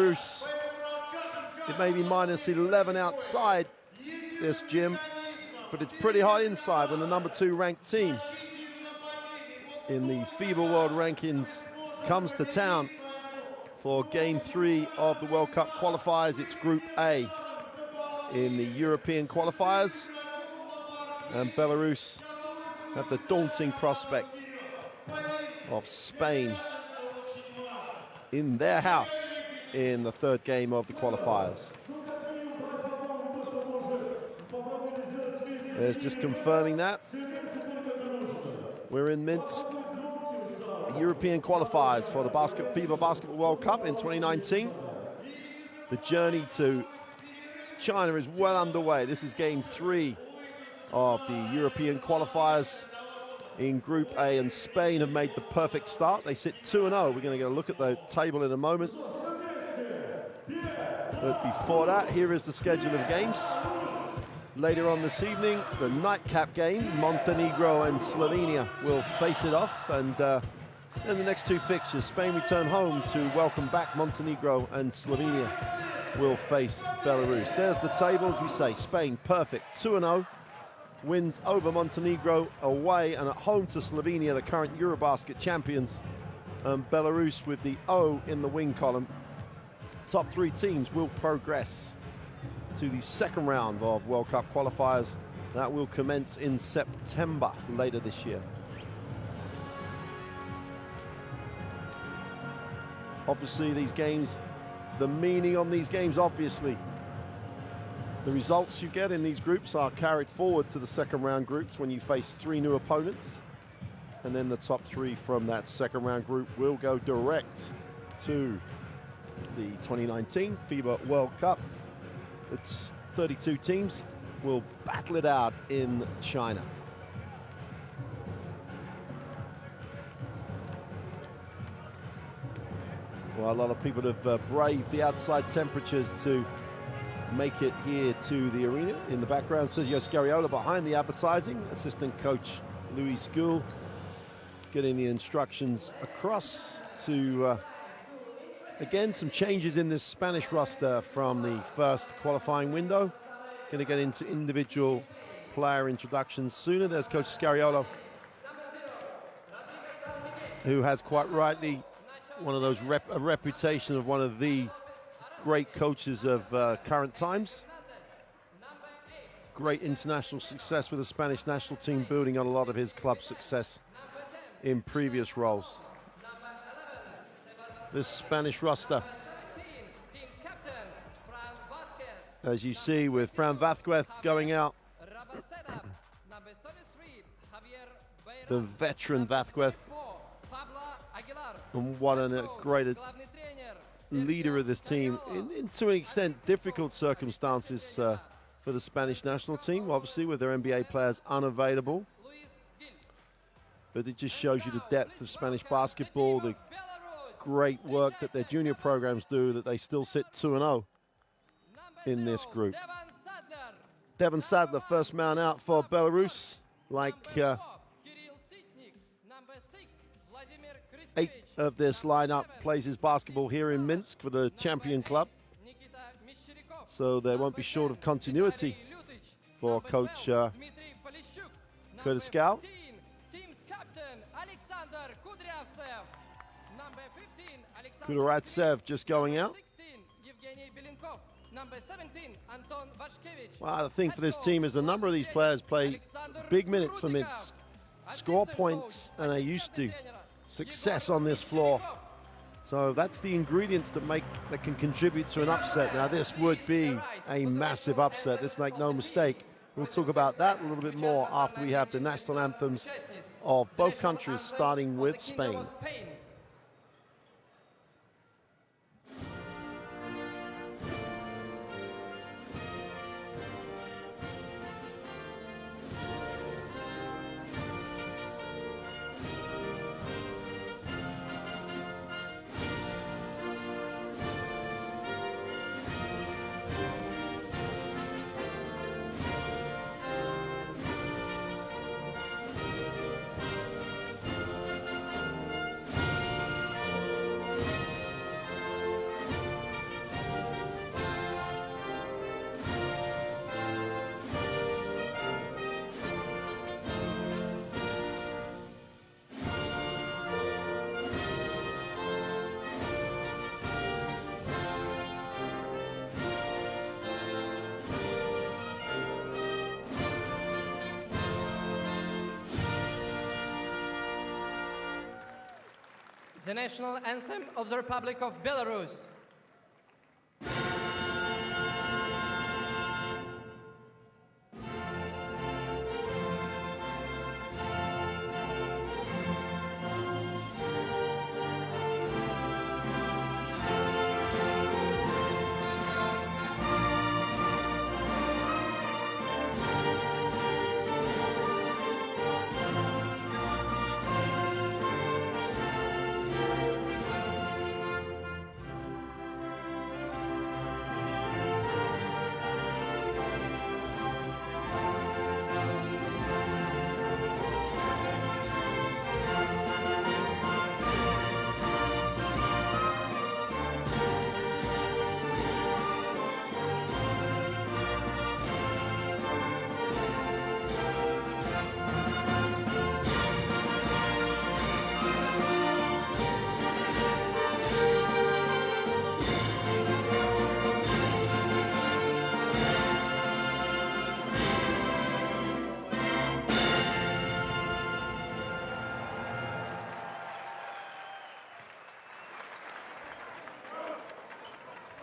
Belarus. It may be minus 11 outside this gym, but it's pretty hot inside when the number 2 ranked team in the FIBA World Rankings comes to town for Game 3 of the World Cup qualifiers. It's Group A in the European qualifiers, and Belarus have the daunting prospect of Spain in their house in the 3rd game of the qualifiers. There's just confirming that. We're in Minsk, the European qualifiers for the FIBA Basketball World Cup in 2019. The journey to China is well underway. This is Game 3 of the European qualifiers in Group A, and Spain have made the perfect start. They sit 2-0. We're going to get a look at the table in a moment. But before that, here is the schedule of games. Later on this evening, the nightcap game, Montenegro and Slovenia will face it off. And then the next 2 fixtures, Spain return home to welcome back Montenegro, and Slovenia will face Belarus. There's the table, as we say. Spain, perfect, 2-0. Wins over Montenegro away and at home to Slovenia, the current Eurobasket champions. Belarus with the O in the win column. Top 3 teams will progress to the 2nd round of World Cup qualifiers. That will commence in September later this year. Obviously, these games, the meaning on these games, obviously, the results you get in these groups are carried forward to the 2nd round groups when you face 3 new opponents. And then the top 3 from that 2nd round group will go direct to the 2019 FIBA World Cup. It's 32 teams will battle it out in China. Well, a lot of people have braved the outside temperatures to make it here to the arena. In the background, Sergio Scariola behind the advertising. Assistant coach Louis School getting the instructions across to, again, some changes in this Spanish roster from the first qualifying window. Going to get into individual player introductions sooner. There's Coach Scariola, who has quite rightly one of those a reputation of one of the great coaches of current times. Great international success with the Spanish national team, building on a lot of his club success in previous roles. This Spanish roster, as you see, with Fran Vázquez going out, the veteran Vázquez, and what a great leader of this team in to an extent difficult circumstances for the Spanish national team, obviously with their NBA players unavailable. But it just shows you the depth of Spanish basketball, the great work that their junior programs do, that they still sit 2-0 in this group. Devon Sadler, first man out for Belarus, like 8 of this lineup plays his basketball here in Minsk for the champion club. So they won't be short of continuity for Coach Curtis Scow. Kudaratsev just going out. Wow, the thing for this team is a number of these players play big minutes for Minsk, score points, and are used to success on this floor. So that's the ingredients that can contribute to an upset. Now this would be a massive upset. Let's make no mistake. We'll talk about that a little bit more after we have the national anthems of both countries, starting with Spain. the national anthem of the Republic of Belarus.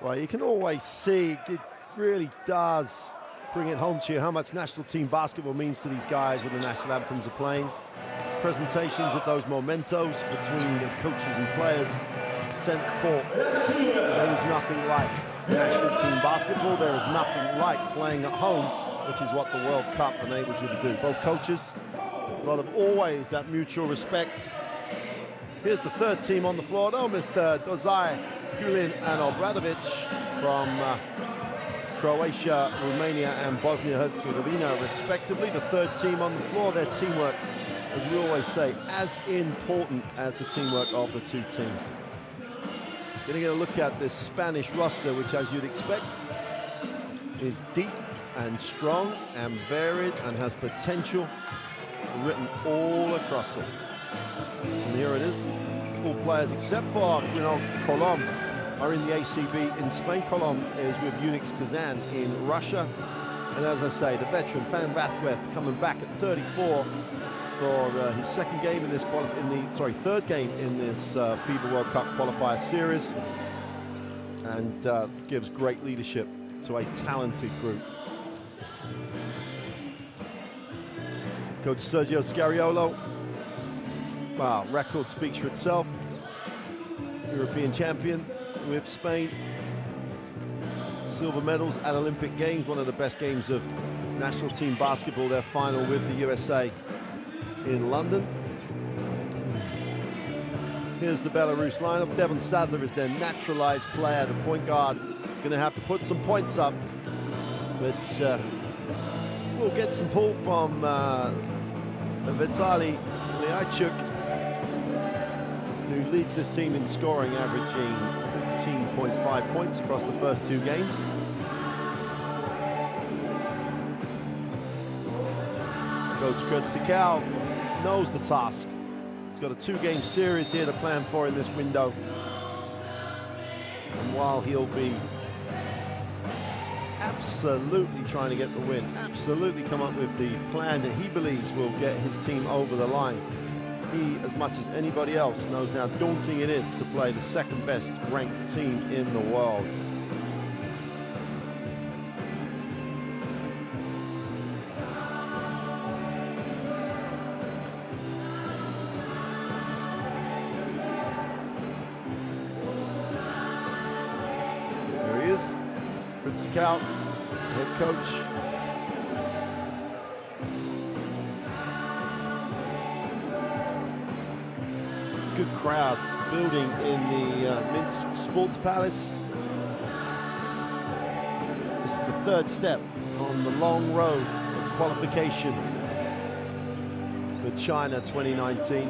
Well, you can always see it really does bring it home to you how much national team basketball means to these guys when the national anthems are playing. Presentations of those mementos between the coaches and players, centre court. There is nothing like national team basketball. There is nothing like playing at home, which is what the World Cup enables you to do. Both coaches, a lot of always that mutual respect. Here's the third team on the floor now, Mr. Dozaj, Kulin and Obradovic from Croatia, Romania and Bosnia-Herzegovina, respectively. The third team on the floor, their teamwork, as we always say, as important as the teamwork of the two teams. Going to get a look at this Spanish roster, which, as you'd expect, is deep and strong and varied and has potential written all across it. And here it is. All players except for Colom are in the ACB in Spain. Colom is with Unix Kazan in Russia. And as I say, the veteran Van Rathweth coming back at 34 for his second game in this third game in this FIBA World Cup qualifier series, and gives great leadership to a talented group. Coach Sergio Scariolo, wow, record speaks for itself. European champion with Spain. Silver medals at Olympic Games, one of the best games of national team basketball, their final with the USA in London. Here's the Belarus lineup. Devon Sadler is their naturalized player, the point guard. Going to have to put some points up, but we'll get some pull from Vitaly Liachuk, who leads this team in scoring, averaging 15.5 points across the first two games. Coach Kurt Sikau knows the task. He's got a two-game series here to plan for in this window. And while he'll be absolutely trying to get the win, absolutely come up with the plan that he believes will get his team over the line, he, as much as anybody else, knows how daunting it is to play the second best ranked team in the world. There he is, Fritz Kaut, head coach. Good crowd building in the Minsk Sports Palace. This is the third step on the long road of qualification for China 2019.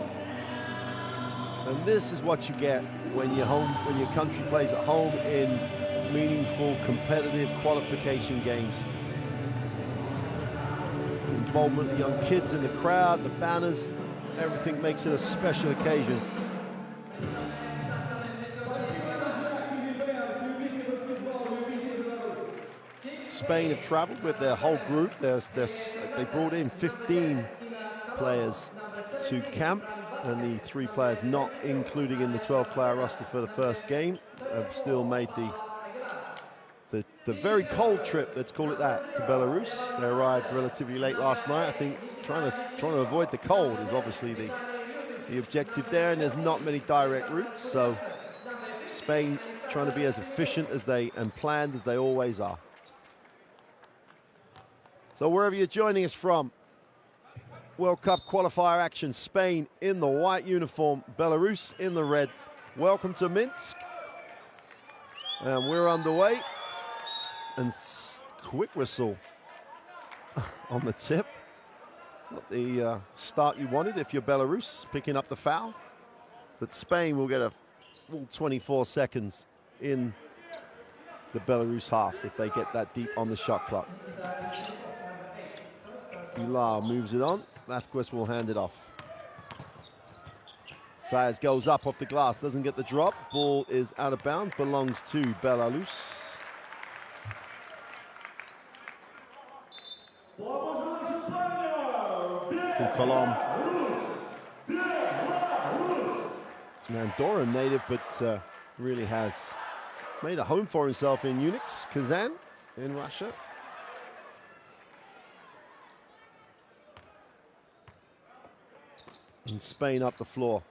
And this is what you get when you're home, when your country plays at home in meaningful, competitive qualification games. Involvement of young kids in the crowd, the banners, everything makes it a special occasion. Spain have traveled with their whole group. They brought in 15 players to camp and the 3 players not including in the 12-player roster for the first game have still made the very cold trip, let's call it that, to Belarus. They arrived relatively late last night. I think trying to avoid the cold is obviously the objective there, and there's not many direct routes, so Spain trying to be as efficient as and planned as they always are. So wherever you're joining us from, World Cup qualifier action, Spain in the white uniform, Belarus in the red. Welcome to Minsk. And we're underway. And quick whistle on the tip. Not the start you wanted if you're Belarus, picking up the foul. But Spain will get a full 24 seconds in the Belarus half if they get that deep on the shot clock. Pilar moves it on. Vázquez will hand it off. Saez goes up off the glass, doesn't get the drop. Ball is out of bounds, belongs to Belarus. From Colom. An Andorran native, but really has made a home for himself in Unix, Kazan, in Russia. And Spain up the floor,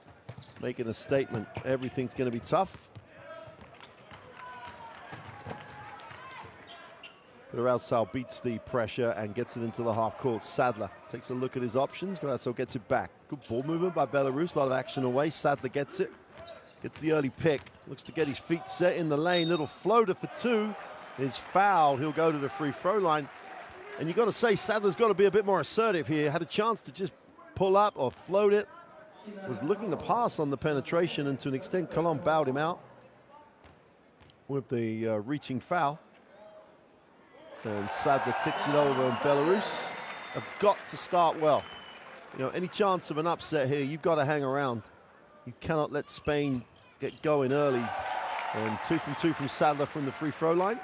making a statement. Everything's going to be tough. Grazal beats the pressure and gets it into the half court. Sadler takes a look at his options. Grazal gets it back. Good ball movement by Belarus. A lot of action away. Sadler gets it. Gets the early pick. Looks to get his feet set in the lane. Little floater for 2 is fouled. He'll go to the free throw line. And you've got to say, Sadler's got to be a bit more assertive here. Had a chance to just pull up or float it. Was looking to pass on the penetration, and to an extent, Colom bowed him out with the reaching foul. And Sadler ticks it over, and Belarus have got to start well. You know, any chance of an upset here, you've got to hang around. You cannot let Spain get going early. And 2 from 2 from Sadler from the free throw line.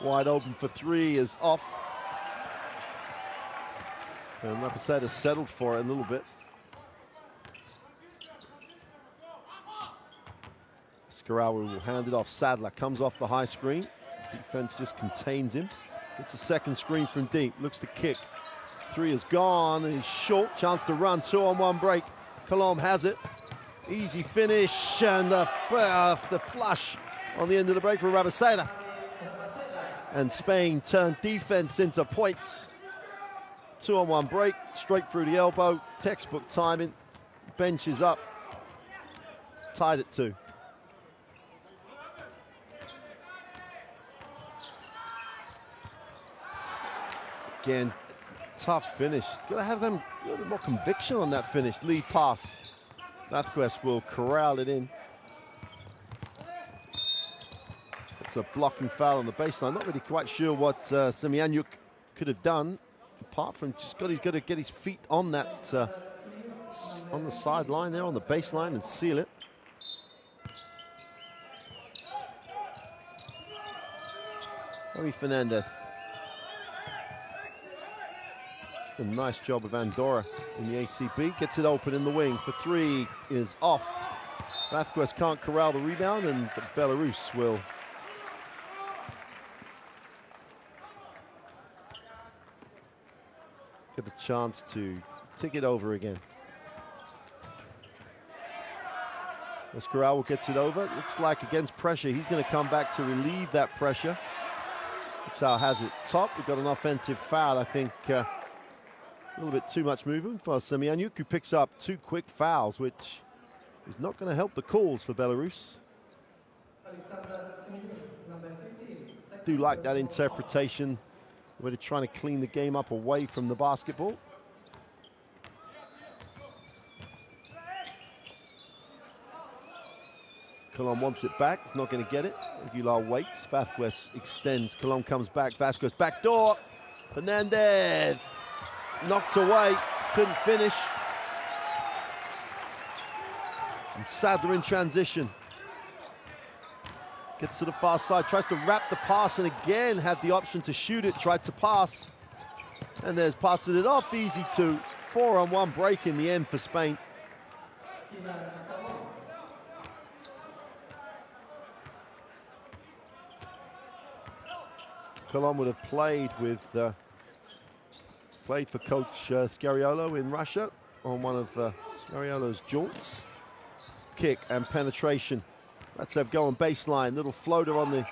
Wide open for 3 is off. And Rapacet has settled for it a little bit. Skarawi will hand it off. Sadler comes off the high screen. Defense just contains him. It's a second screen from deep. Looks to kick. 3 is gone, and he's short. Chance to run. 2-on-1 break. Colom has it. Easy finish, and the flush on the end of the break for Rapacet. And Spain turned defense into points. 2-on-1 break, straight through the elbow, textbook timing, bench is up, tied at 2. Again, tough finish. Gotta have them a little more conviction on that finish. Lead pass. Vázquez will corral it in. It's a blocking foul on the baseline. Not really quite sure what Semyanyuk could have done, apart from just he's got to get his feet on that on the sideline there on the baseline and seal it. Javi Fernandez. A nice job of Andorra in the ACB. Gets it open in the wing for 3 is off. Vázquez can't corral the rebound, and Belarus will get a chance to tick it over again. Escarral gets it over. Looks like against pressure, he's going to come back to relieve that pressure. Sal has it top. We've got an offensive foul. I think a little bit too much movement for Semyanyuk, who picks up 2 quick fouls, which is not going to help the calls for Belarus. Do like that interpretation where they're trying to clean the game up away from the basketball. Colom wants it back. He's not going to get it. Aguilar waits. Vázquez extends. Colom comes back. Vázquez back door. Fernandez knocked away. Couldn't finish. And Sadler in transition. Gets to the far side, tries to wrap the pass, and again had the option to shoot it, tried to pass. And there's passes it off, easy 2. 4-on-1 break in the end for Spain. Colon would have played for Coach Scariolo in Russia on one of Scariolo's jaunts. Kick and penetration. Ratsev going baseline, little floater on the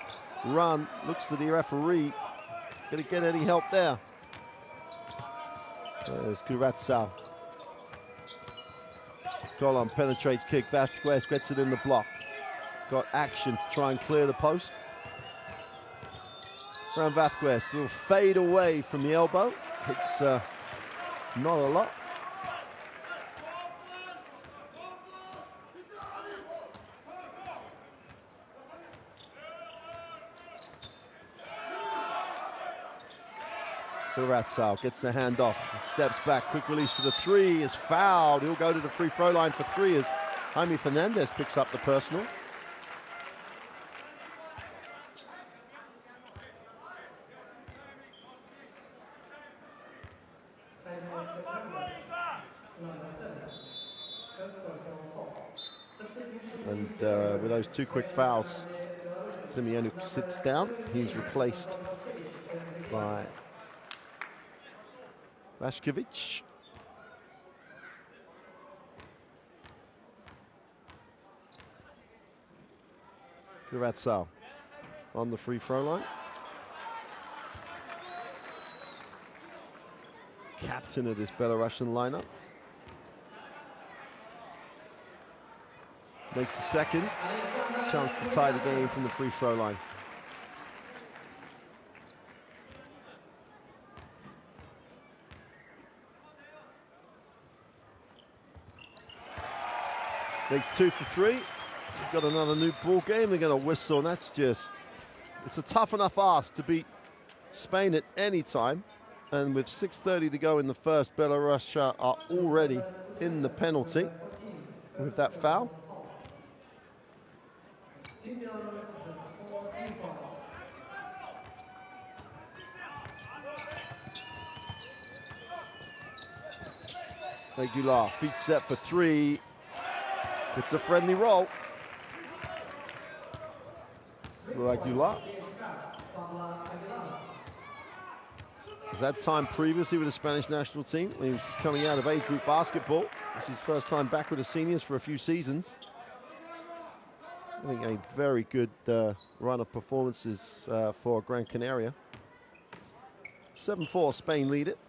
run. Looks to the referee. Gonna get any help there? There's Kuratsau. Colon penetrates kick. Vasquez gets it in the block. Got action to try and clear the post. Fran Vasquez, little fade away from the elbow. It's not a lot. Kuratsau gets the hand off, steps back, quick release for the 3, is fouled. He'll go to the free throw line for 3 as Jaime Fernandez picks up the personal. And with those 2 quick fouls, Simeonuk sits down. He's replaced by Vashkevich. Kuratsau on the free throw line. Captain of this Belarusian lineup. Makes the second. Chance to tie the game from the free throw line. Makes 2 for 3. We've got another new ball game. They're going to whistle, and that's just, it's a tough enough ask to beat Spain at any time. And with 6:30 to go in the first, Belarus are already in the penalty with that foul. Aguilar, feet set for 3. It's a friendly roll. Aguilar. He's had time previously with the Spanish national team. He was just coming out of age group basketball. This is his first time back with the seniors for a few seasons. I think a very good run of performances for Gran Canaria. 7-4, Spain lead it.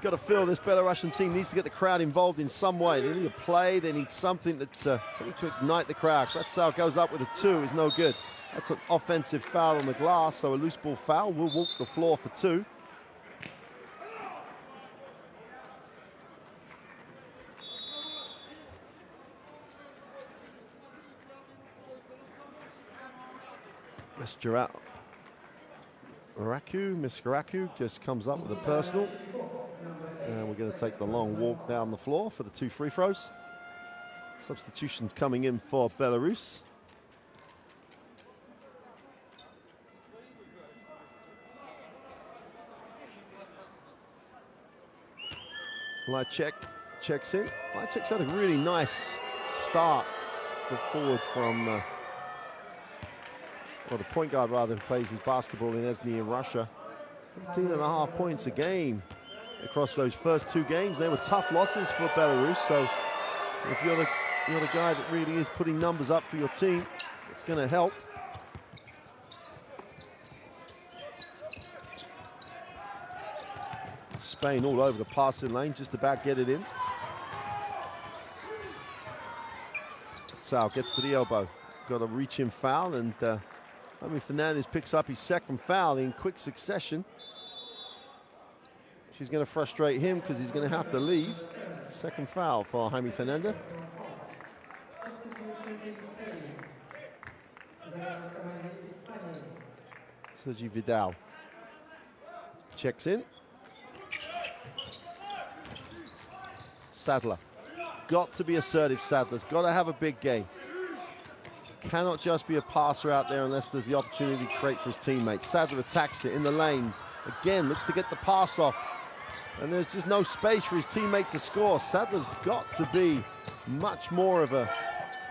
Got to feel this Belarusian team needs to get the crowd involved in some way. They need to play, they need something that's something to ignite the crowd. Kuratsau goes up with a 2, is no good. That's an offensive foul on the glass, so a loose ball foul will walk the floor for 2. Miskaraku just comes up with a personal. And we're going to take the long walk down the floor for the 2 free throws. Substitutions coming in for Belarus. Lychek checks in. Lychek's had a really nice start. The forward from, or the point guard rather, who plays his basketball in Esny in Russia. 15.5 points a game across those first 2 games. They were tough losses for Belarus, so if you're the guy that really is putting numbers up for your team, it's going to help. Spain all over the passing lane, just about get it in. Sal gets to the elbow. Got a reach-in foul, and Jaime Fernandez picks up his 2nd foul in quick succession. She's going to frustrate him because he's going to have to leave. 2nd foul for Jaime Fernandez. Sergi Vidal checks in. Sadler. Got to be assertive, Sadler's got to have a big game. cannot just be a passer out there unless there's the opportunity to create for his teammates. Sadler attacks it in the lane. Again, looks to get the pass off. And there's just no space for his teammate to score. Sadler's got to be much more of a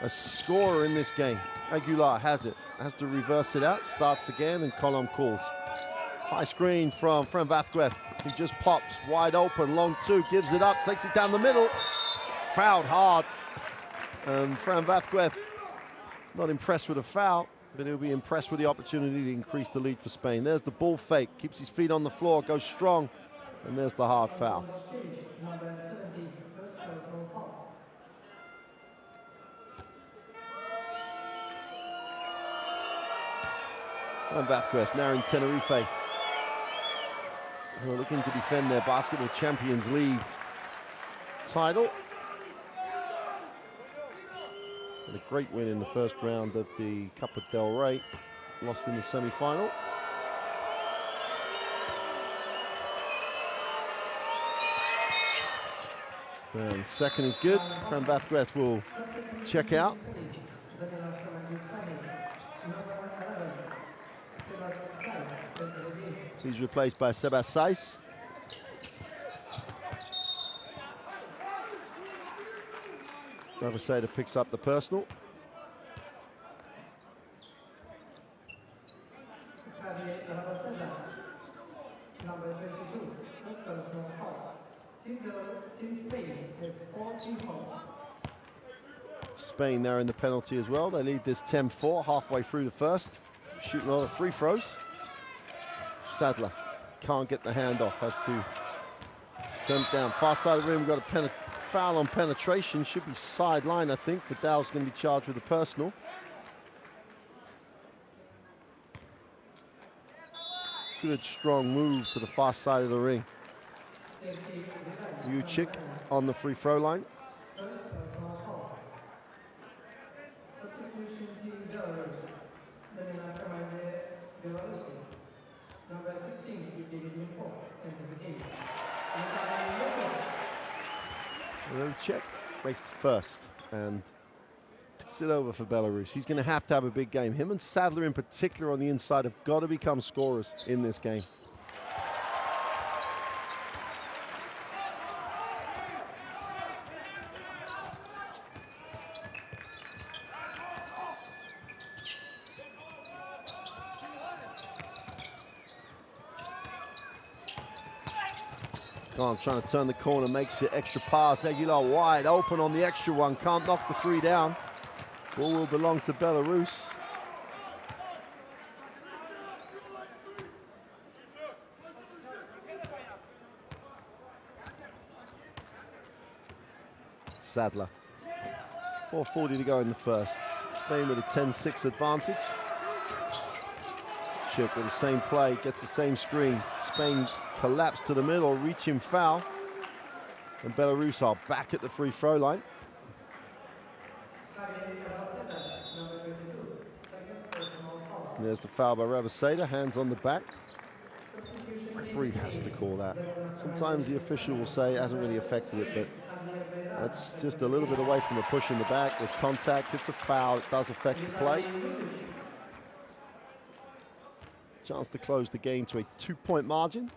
scorer in this game. Aguilar has it, has to reverse it out, starts again, and Colom calls. High screen from Fran Vazquez. He just pops wide open, long two, gives it up, takes it down the middle. Fouled hard. And Fran Vazquez not impressed with a foul, but he'll be impressed with the opportunity to increase the lead for Spain. There's the ball fake, keeps his feet on the floor, goes strong, and there's the hard foul. And Vazquez now in Tenerife, who are looking to defend their Basketball Champions League title. And a great win in the first round of the Copa del Rey, lost in the semi-final. And second is good. Fran Vazquez will check out. He's replaced by Sebas Saiz. Rabaseda picks up the personal. Number 22, first personal foul. Team Spain has 4 team fouls. Spain there in the penalty as well. They lead this 10-4 halfway through the first. Shooting a lot of free throws. Sadler can't get the handoff, has to turn it down. Far side of the rim, we've got a foul on penetration. Should be sideline, I think. Vidal's going to be charged with a personal. Good, strong move to the far side of the ring. Jucic on the free throw line. Substitution team Belarus. Setting up Belarus. Number 16, Uniform, enters the game. Jucic makes the first and takes it over for Belarus. He's going to have a big game. Him and Sadler in particular on the inside have got to become scorers in this game. Khan trying to turn the corner, makes it extra pass. Aguilar wide open on the extra one, can't knock the three down. Ball will belong to Belarus. Sadler. 4:40 to go in the first. Spain with a 10-6 advantage. Chick with the same play, gets the same screen. Spain collapse to the middle, reaching foul. And Belarus are back at the free throw line. And there's the foul by Rabaseda, hands on the back. Referee has to call that. Sometimes the official will say it hasn't really affected it, but that's just a little bit away from the push in the back. There's contact, it's a foul, it does affect the play. Chance to close the game to a 2-point margin.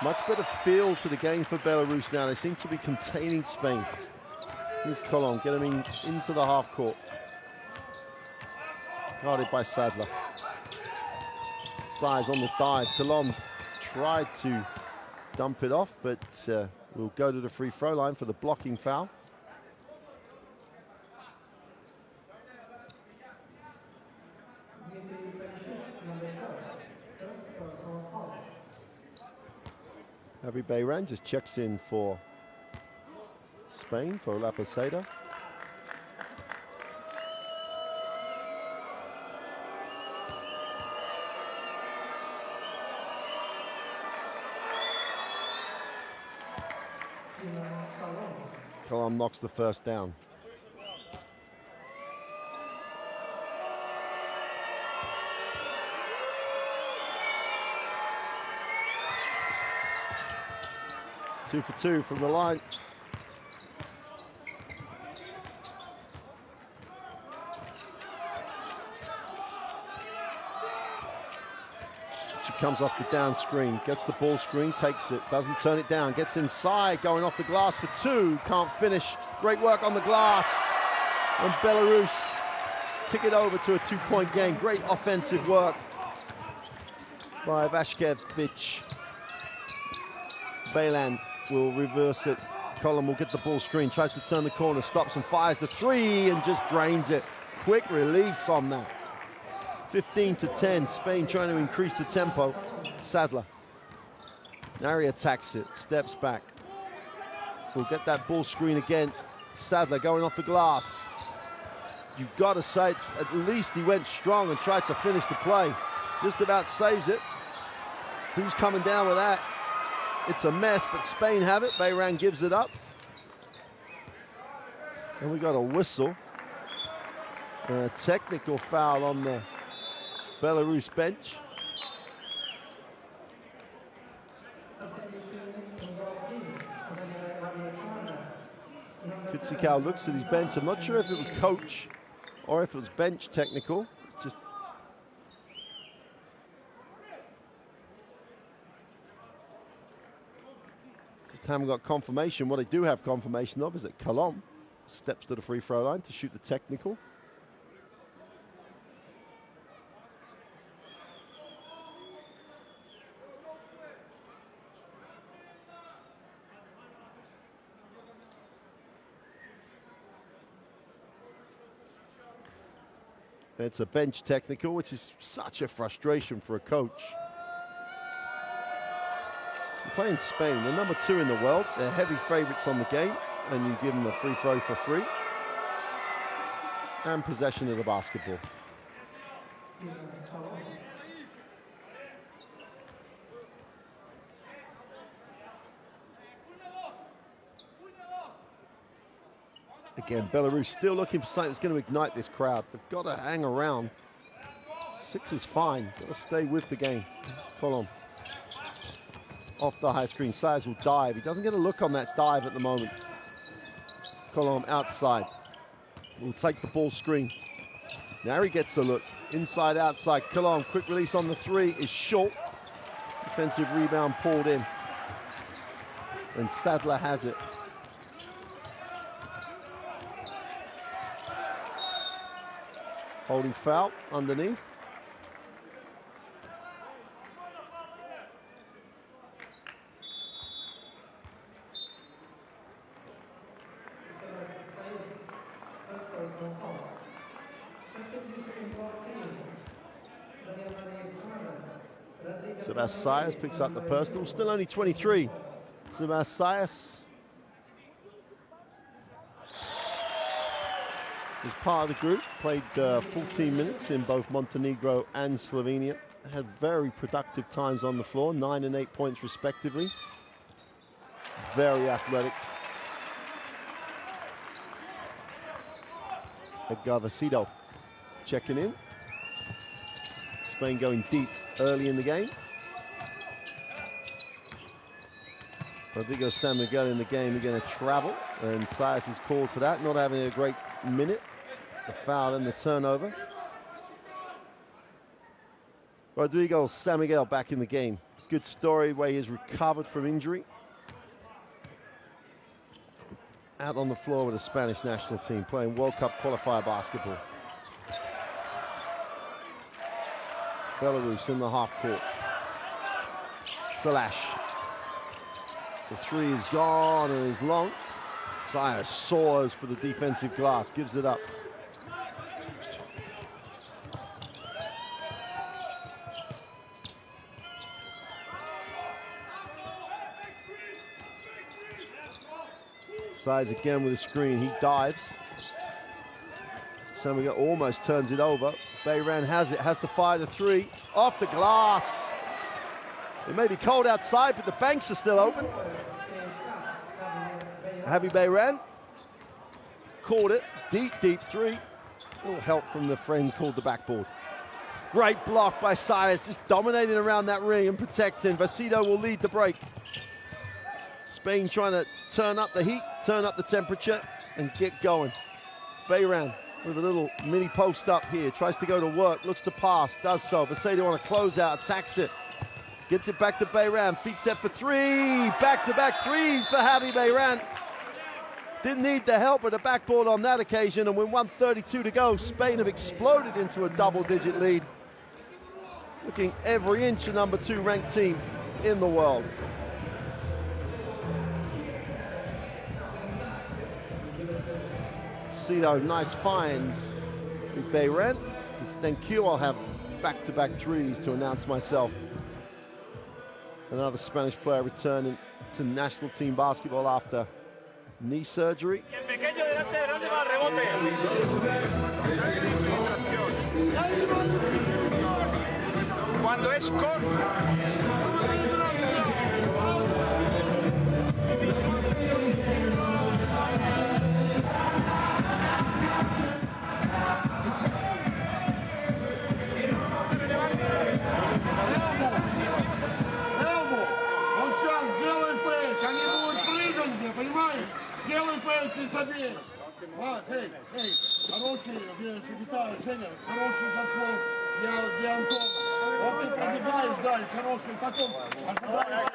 Much better feel to the game for Belarus now. They seem to be containing Spain. Here's Colom, get him into the half court. Guarded by Sadler. Saiz on the dive. Colom tried to dump it off, but will go to the free throw line for the blocking foul. Javi Bayran just checks in for Spain, for La Paseda. Colom knocks the first down. Two for two from the line. comes off the down screen, gets the ball screen, takes it, doesn't turn it down, gets inside, going off the glass for two, can't finish. Great work on the glass. And Belarus took it over to a 2-point game. Great offensive work by Vashkevich. Baylan will reverse it. Colin will get the ball screen, tries to turn the corner, stops and fires the three and just drains it. Quick release on that. 15-10, Spain trying to increase the tempo. Sadler. Nari attacks it, steps back. We'll get that ball screen again. Sadler going off the glass. You've got to say, at least he went strong and tried to finish the play. Just about saves it. Who's coming down with that? It's a mess, but Spain have it. Bayran gives it up. And we got a whistle. A technical foul on the Belarus bench. Kutsikau looks at his bench. I'm not sure if it was coach or if it was bench technical. Just haven't got confirmation. What I do have confirmation of is that Colom steps to the free throw line to shoot the technical. It's a bench technical, which is such a frustration for a coach. You're playing Spain, they're number 2 in the world. They're heavy favorites on the game, and you give them a free throw for free. And possession of the basketball. Again, Belarus still looking for something that's going to ignite this crowd. They've got to hang around. 6 is fine. Got to stay with the game. Colom. Off the high screen. Sayers will dive. He doesn't get a look on that dive at the moment. Colom outside. Will take the ball screen. Now he gets the look. Inside, outside. Colom, quick release on the three is short. Defensive rebound pulled in. And Sadler has it. Holding foul underneath. Sayers picks up the personal. Still only 23. Sayers was part of the group, played 14 minutes in both Montenegro and Slovenia. Had very productive times on the floor, 9 and 8 points respectively. Very athletic. Edgar Vasido checking in. Spain going deep early in the game. Rodrigo San Miguel in the game, we're going to travel, and Sayers is called for that, not having a great minute. The foul and the turnover. Rodrigo San Miguel back in the game. Good story where he has recovered from injury. Out on the floor with the Spanish national team, playing World Cup qualifier basketball. Belarus in the half court. Salash. The three is gone and is long. Sayers soars for the defensive glass, gives it up. Sayers again with a screen, he dives. Samiga almost turns it over. Bayran has it, has to fire the three. Off the glass. It may be cold outside, but the banks are still open. Javi Bayran caught it, deep three. A little help from the friend called the backboard. Great block by Sayers, just dominating around that ring and protecting. Vasido will lead the break. Spain trying to turn up the heat, turn up the temperature, and get going. Bayran with a little mini post up here, tries to go to work, looks to pass, does so. Vasido on a closeout, attacks it. Gets it back to Bayram. Feet set for three. Back-to-back threes for Javi Bayram. Didn't need the help of the backboard on that occasion, and with 1:32 to go, Spain have exploded into a double-digit lead. Looking every inch a number 2 ranked team in the world. Cito, nice find with Bayram. Says, thank you, I'll have back-to-back threes to announce myself. Another Spanish player returning to national team basketball after knee surgery. Cuando es Сделай фейк, ты забей. Эй, хороший, витаю, Женя, хороший заслон для Антона. Вот ты пробегаешь, да, и хороший, потом ожидаешь.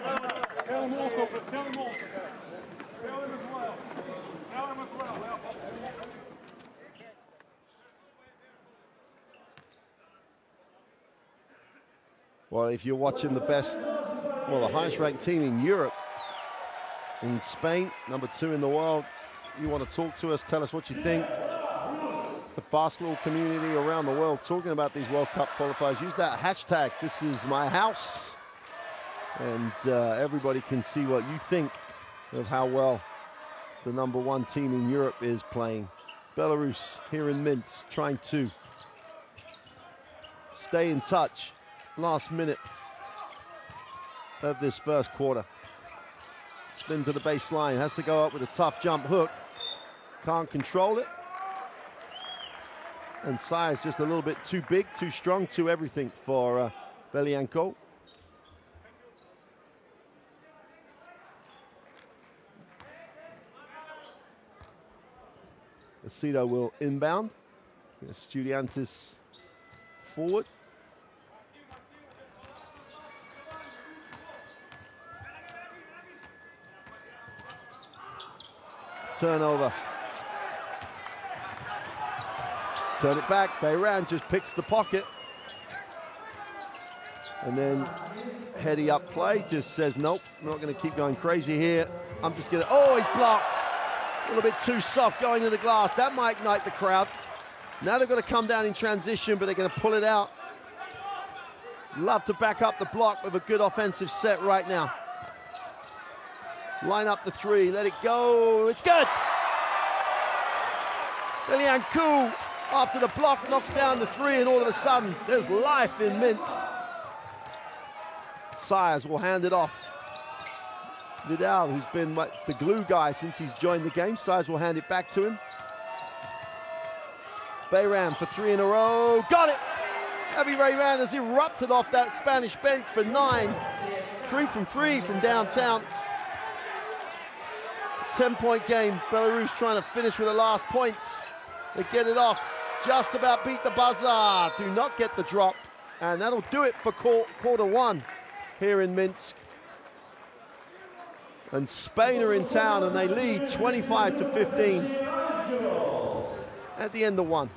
Well, if you're watching the best, well, the highest ranked team in Europe, in Spain, number 2 in the world, you want to talk to us, tell us what you think. The basketball community around the world talking about these World Cup qualifiers. Use that hashtag, this is my house. And everybody can see what you think of how well the number 1 team in Europe is playing. Belarus here in Minsk trying to stay in touch. Last minute of this first quarter. Spin to the baseline, has to go up with a tough jump hook. Can't control it. And Sai is just a little bit too big, too strong, too everything for Belianko. Aceto will inbound. Estudiantes forward. Turnover. Turn it back. Bayram just picks the pocket. And then heady up play just says, nope, I'm not going to keep going crazy here. I'm just going to, oh, he's blocked. A little bit too soft going to the glass. That might ignite the crowd. Now they're going to come down in transition, but they're going to pull it out. Love to back up the block with a good offensive set right now. Line up the three, let it go, it's good! Belianko, after the block, knocks down the three, and all of a sudden, there's life in Minsk. Sires will hand it off. Vidal, who's been like the glue guy since he's joined the game, Sires will hand it back to him. Bayram for 3 in a row, got it! Javi Bayram has erupted off that Spanish bench for 9. 3 from 3 from downtown. 10-point game, Belarus trying to finish with the last points. They get it off, just about beat the buzzer. Do not get the drop, and that'll do it for quarter 1 here in Minsk. And Spain are in town, and they lead 25-15 at the end of 1.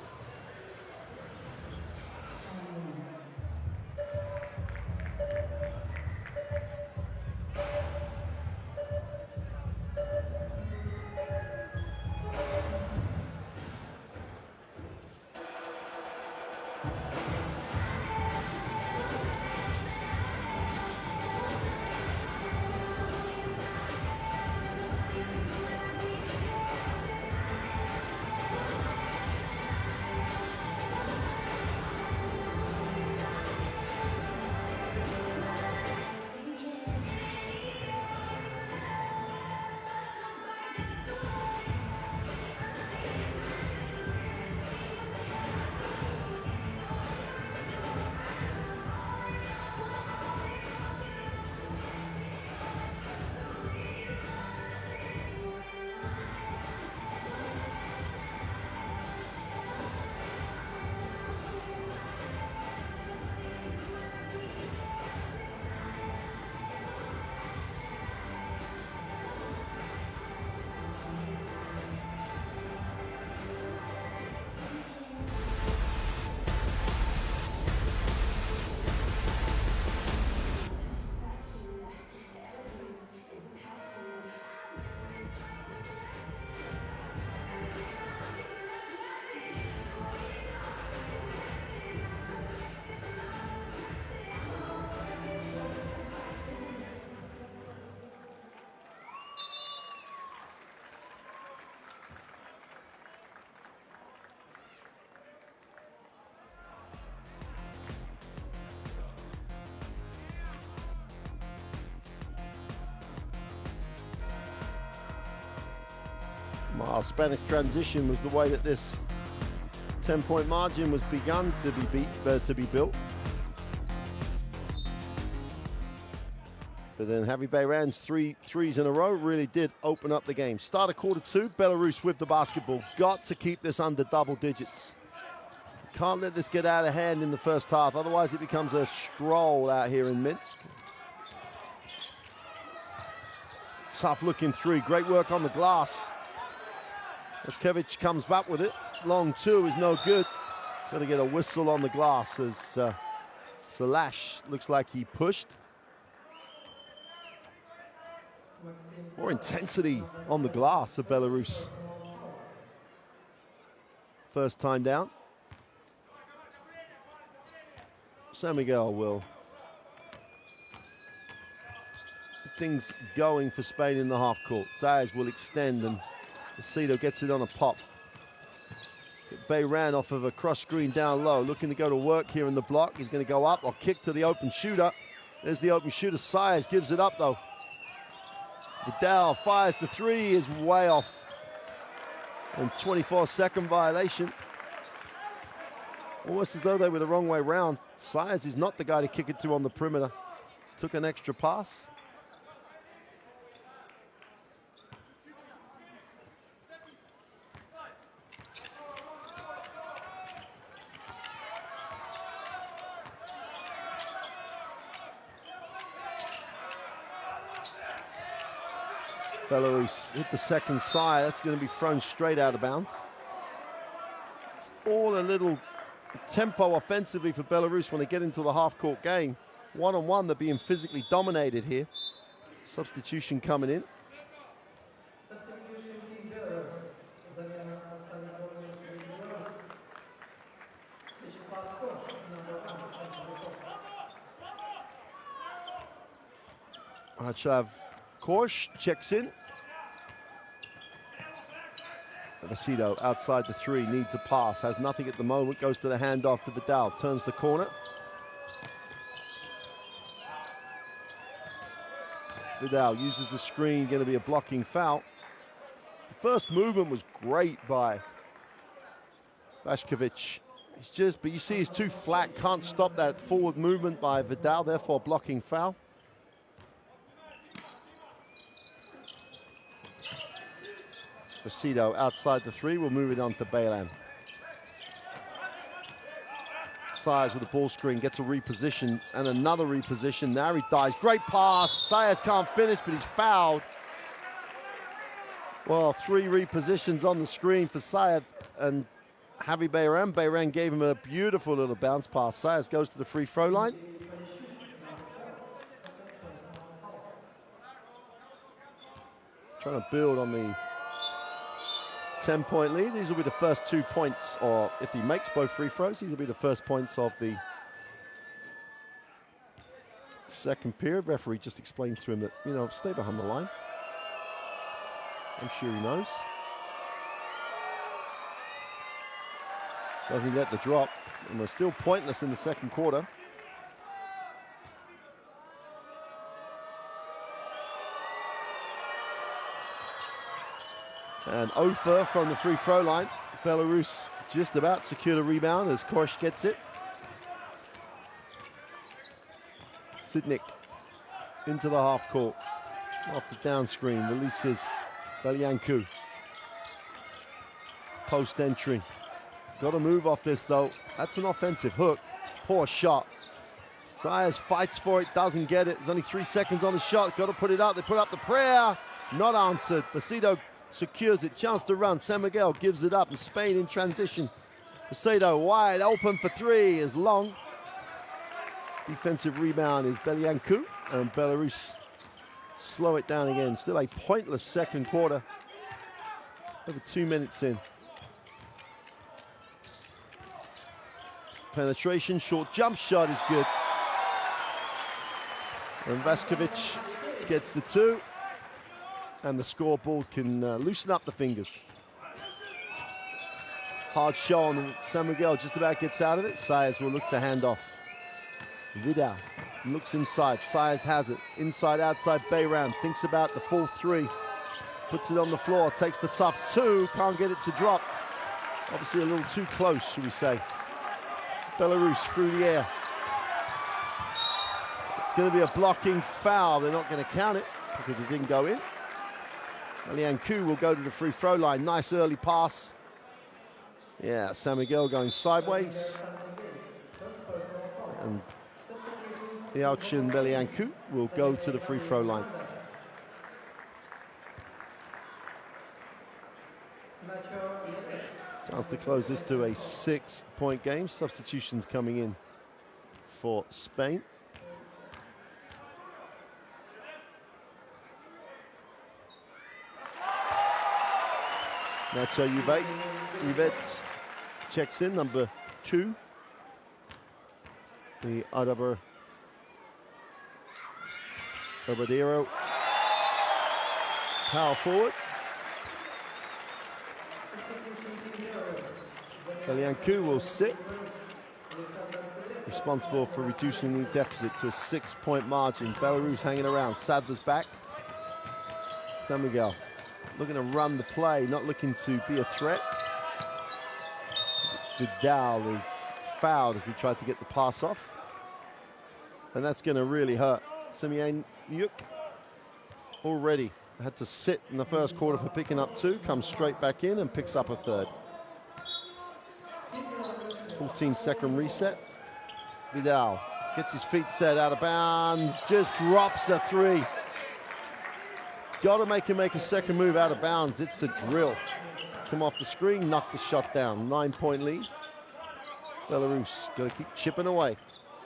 Our Spanish transition was the way that this 10-point margin was begun to be built. But then Javi Bayran's three threes in a row really did open up the game. Start of quarter two, Belarus with the basketball. Got to keep this under double digits. Can't let this get out of hand in the first half, otherwise it becomes a stroll out here in Minsk. Tough looking three, great work on the glass. Vaskevich comes back with it. Long two is no good. Got to get a whistle on the glass as Salash looks like he pushed. More intensity on the glass of Belarus. First time down. San Miguel will get things going for Spain in the half court. Zayas will extend and Acedo gets it on a pop. Bayran off of a cross screen down low, looking to go to work here in the block. He's going to go up or kick to the open shooter. There's the open shooter. Zayas gives it up though. Vidal fires the three, is way off. And 24-second violation. Almost as though they were the wrong way round. Zayas is not the guy to kick it to on the perimeter. Took an extra pass. Belarus hit the second side. That's going to be thrown straight out of bounds. It's all a little tempo offensively for Belarus when they get into the half-court game. One-on-one, they're being physically dominated here. Substitution coming in. Substitution team Belarus. Замена в составе сборной Беларуси. Вячеслав Кош, number 1. Vachav Korsh checks in. Acedo outside the three, needs a pass, has nothing at the moment, goes to the handoff to Vidal, turns the corner. Vidal uses the screen, going to be a blocking foul. The first movement was great by Vaskevich. But you see he's too flat, can't stop that forward movement by Vidal, therefore blocking foul. Acedo outside the three, will move it on to Baylan. Zayas with the ball screen, gets a reposition and another reposition. Now he dies. Great pass. Zayas can't finish, but he's fouled. Well, three repositions on the screen for Zayas and Javi Bayran. Bayran gave him a beautiful little bounce pass. Zayas goes to the free throw line. Trying to build on the 10-point lead. These will be the first 2 points, or if he makes both free throws, these will be the first points of the second period. Referee just explains to him that, you know, stay behind the line. I'm sure he knows. Doesn't get the drop, and we're still pointless in the second quarter. And Ofer from the free throw line. Belarus just about secured a rebound as Korsh gets it. Sidnik into the half court. Off the down screen, releases Belyanku. Post entry. Got to move off this though. That's an offensive hook. Poor shot. Zayas fights for it, doesn't get it. There's only 3 seconds on the shot. Got to put it up. They put up the prayer. Not answered. Acedo secures it, chance to run. San Miguel gives it up, and Spain in transition. Acedo wide open for three is long. Defensive rebound is Belyanku, and Belarus slow it down again. Still a pointless second quarter. Over 2 minutes in. Penetration, short jump shot is good. And Vaskevich gets the two. And the scoreboard can loosen up the fingers. Hard show on San Miguel, just about gets out of it. Zayas will look to hand off. Vidal looks inside. Zayas has it. Inside, outside, Bayram thinks about the full three. Puts it on the floor, takes the tough two, can't get it to drop. Obviously a little too close, should we say. Belarus through the air. It's going to be a blocking foul. They're not going to count it because it didn't go in. Belianku will go to the free throw line. Nice early pass. Yeah, San Miguel going sideways. And Yalchin Belianku will go to the free throw line. Chance to close this to a 6-point game. Substitutions coming in for Spain. Nacho Yvet checks in, number 2. The Herbadero power forward. Belianku will sit, responsible for reducing the deficit to a 6-point margin. Belarus hanging around. Sadler's back. San Miguel looking to run the play, not looking to be a threat. Vidal is fouled as he tried to get the pass off. And that's going to really hurt. Simeon Yuk already had to sit in the first quarter for picking up 2, comes straight back in and picks up a 3rd. 14-second reset. Vidal gets his feet set out of bounds, just drops a 3. Got to make him make a second move out of bounds. It's a drill. Come off the screen, knock the shot down. 9-point lead. Belarus got to keep chipping away.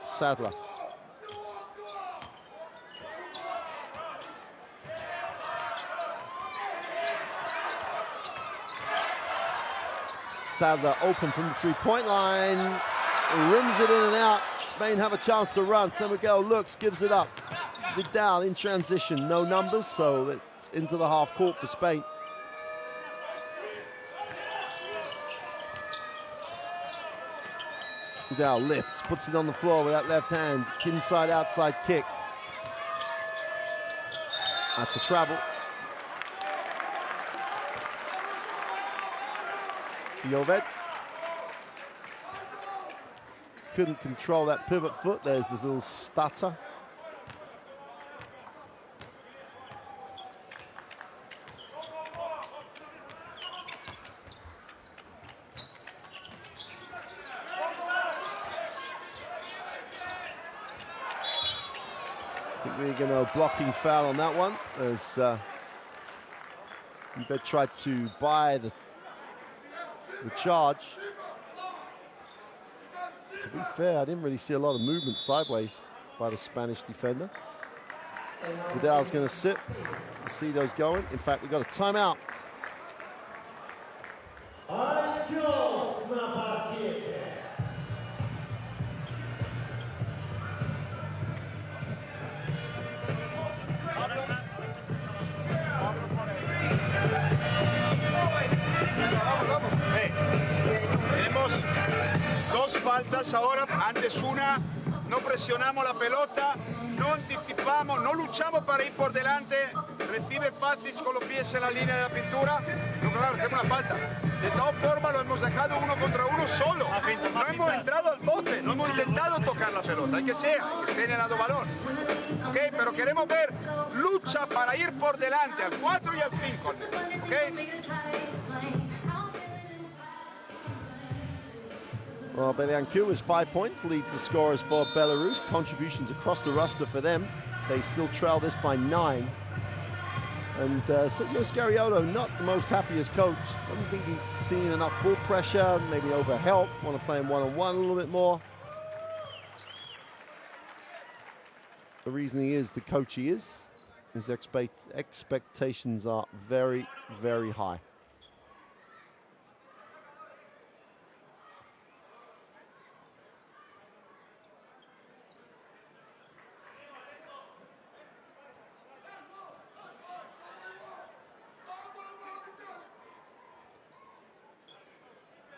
Sadler. Sadler open from the 3-point line. Rims it in and out. Spain have a chance to run. San Miguel looks, gives it up. Vidal in transition, no numbers, so it's into the half court for Spain. Vidal lifts, puts it on the floor with that left hand. Inside, outside kick. That's a travel. Jovet couldn't control that pivot foot. There's this little stutter. I think we're going to blocking foul on that one as Jovet tried to buy the charge. To be fair, I didn't really see a lot of movement sideways by the Spanish defender. Vidal's going to sit. We'll see those going. In fact, we've got a timeout. Faltas ahora, antes una, no presionamos la pelota, no anticipamos, no luchamos para ir por delante, recibe fácil con los pies en la línea de la pintura, pero claro, hacemos una falta. De todas formas lo hemos dejado 1 contra 1 solo, no hemos entrado al bote, no hemos intentado tocar la pelota, hay que esté generando valor. Okay, pero queremos ver lucha para ir por delante, al 4 y al 5. Okay. Well, Belianku is 5 points, leads the scorers for Belarus. Contributions across the roster for them. They still trail this by 9. And Sergio Scariolo, not the most happiest coach. I don't think he's seen enough ball pressure, maybe over help. Want to play him one-on-one a little bit more. The reason he is the coach he is, his expectations are very, very high.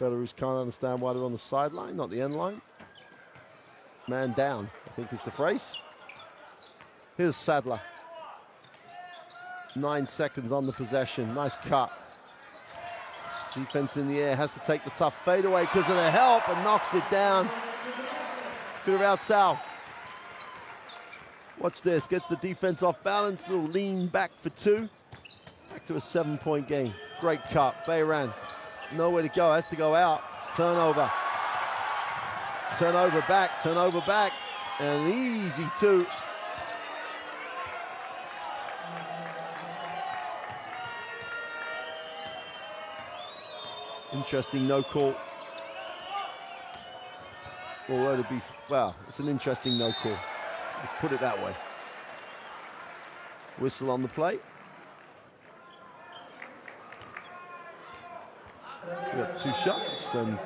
Belarus can't understand why they're on the sideline, not the end line. Man down, I think is the phrase. Here's Sadler. 9 seconds on the possession. Nice cut. Defense in the air, has to take the tough fadeaway because of the help and knocks it down. Good around Sal. Watch this, gets the defense off balance, little lean back for 2. Back to a 7-point game. Great cut, Bayran. Nowhere to go, has to go out. Turnover. Turnover back, and an easy 2. Interesting no call. Although to be, well, it's an interesting no call. Let's put it that way. Whistle on the play. We got 2 shots and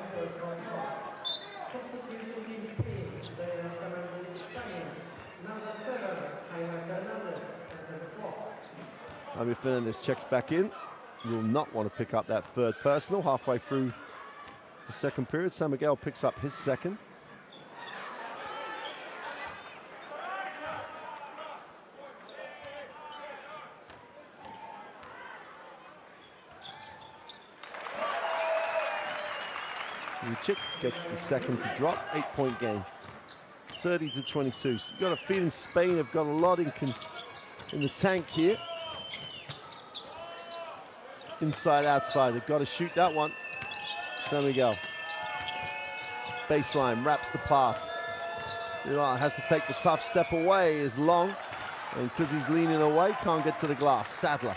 Javi Fernandez checks back in. Will not want to pick up that 3rd personal halfway through the 2nd period. San Miguel picks up his 2nd. Lucic gets the 2nd to drop. 8-point game. 30-22. So you've got a feeling Spain have got a lot in the tank here. Inside, outside, they've got to shoot that one. San Miguel. Baseline, wraps the pass. Has to take the tough step away, is long. And because he's leaning away, can't get to the glass. Sadler.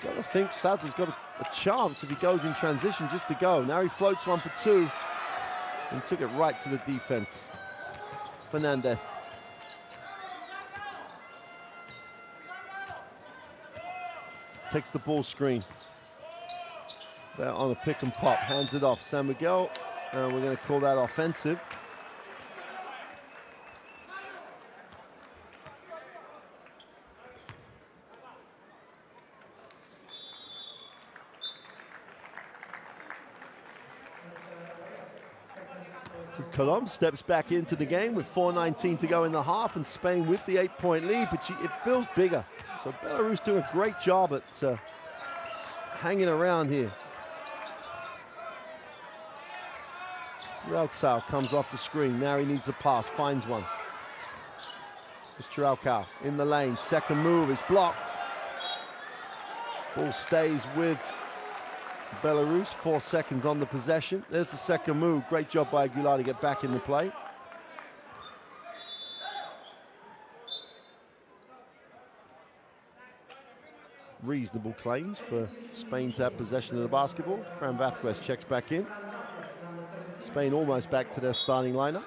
Got to think Sadler's got a chance if he goes in transition just to go. Now he floats one for 2 and took it right to the defense. Fernandez. Takes the ball screen. They're on a pick and pop, hands it off. San Miguel, and we're going to call that offensive. Colom steps back into the game with 4:19 to go in the half, and Spain with the 8-point lead, but it feels bigger. So Belarus doing a great job at hanging around here. Rautsau comes off the screen. Now he needs a pass, finds one. It's Chiralcao in the lane. 2nd move is blocked. Ball stays with Belarus. 4 seconds on the possession. There's the 2nd move. Great job by Aguilar to get back in the play. Reasonable claims for Spain to have possession of the basketball. Fran Vázquez checks back in. Spain almost back to their starting lineup.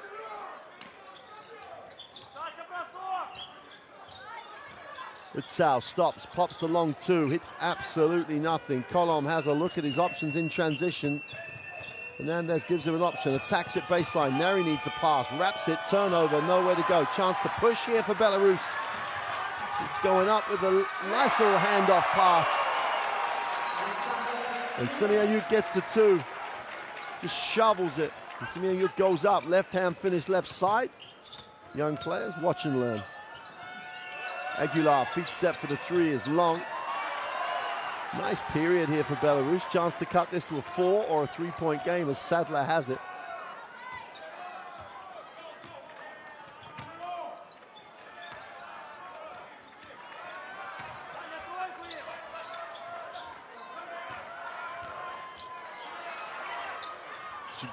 Ritsau stops, pops the long 2, hits absolutely nothing. Colom has a look at his options in transition. Fernandez gives him an option, attacks it baseline. Now he needs a pass, wraps it, turnover, nowhere to go. Chance to push here for Belarus. It's going up with a nice little handoff pass. And Simeon gets the 2. Just shovels it. And Simeon goes up, left hand finish left side. Young players, watch and learn. Aguilar, feet set for the 3 is long. Nice period here for Belarus. Chance to cut this to a 4 or a 3-point game as Sadler has it.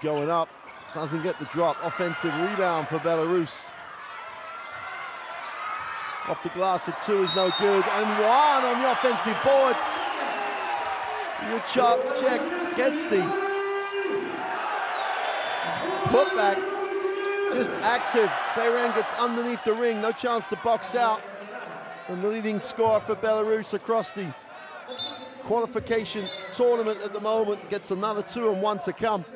Going up, doesn't get the drop. Offensive rebound for Belarus. Off the glass for 2 is no good, and 1 on the offensive boards. Check gets the putback, just active. Bayran gets underneath the ring, no chance to box out. And the leading scorer for Belarus across the qualification tournament at the moment gets another 2 and 1 to come.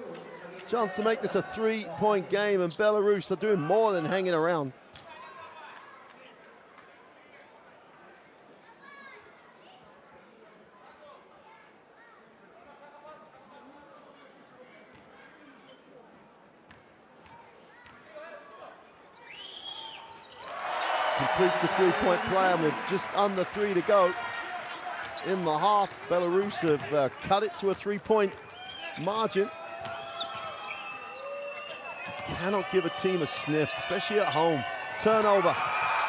Chance to make this a 3-point game, and Belarus are doing more than hanging around. completes the three-point play, and with just under 3 to go in the half, Belarus have cut it to a three-point margin. Cannot give a team a sniff, especially at home. Turnover.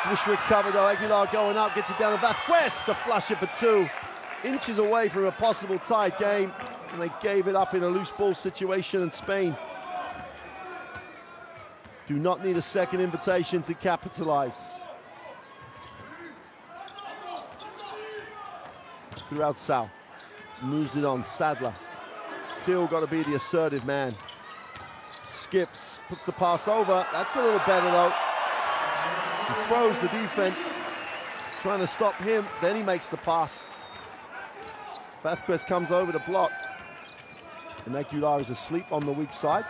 Just recovered though. Aguilar going up, gets it down to Vasquez to flush it for 2. Inches away from a possible tied game, and they gave it up in a loose ball situation, and Spain do not need a second invitation to capitalize. Sal moves it on. Sadler still got to be the assertive man. Skips, puts the pass over. That's a little better though. He throws the defense, trying to stop him. Then he makes the pass. Vasquez comes over to block, and Aguilar is asleep on the weak side.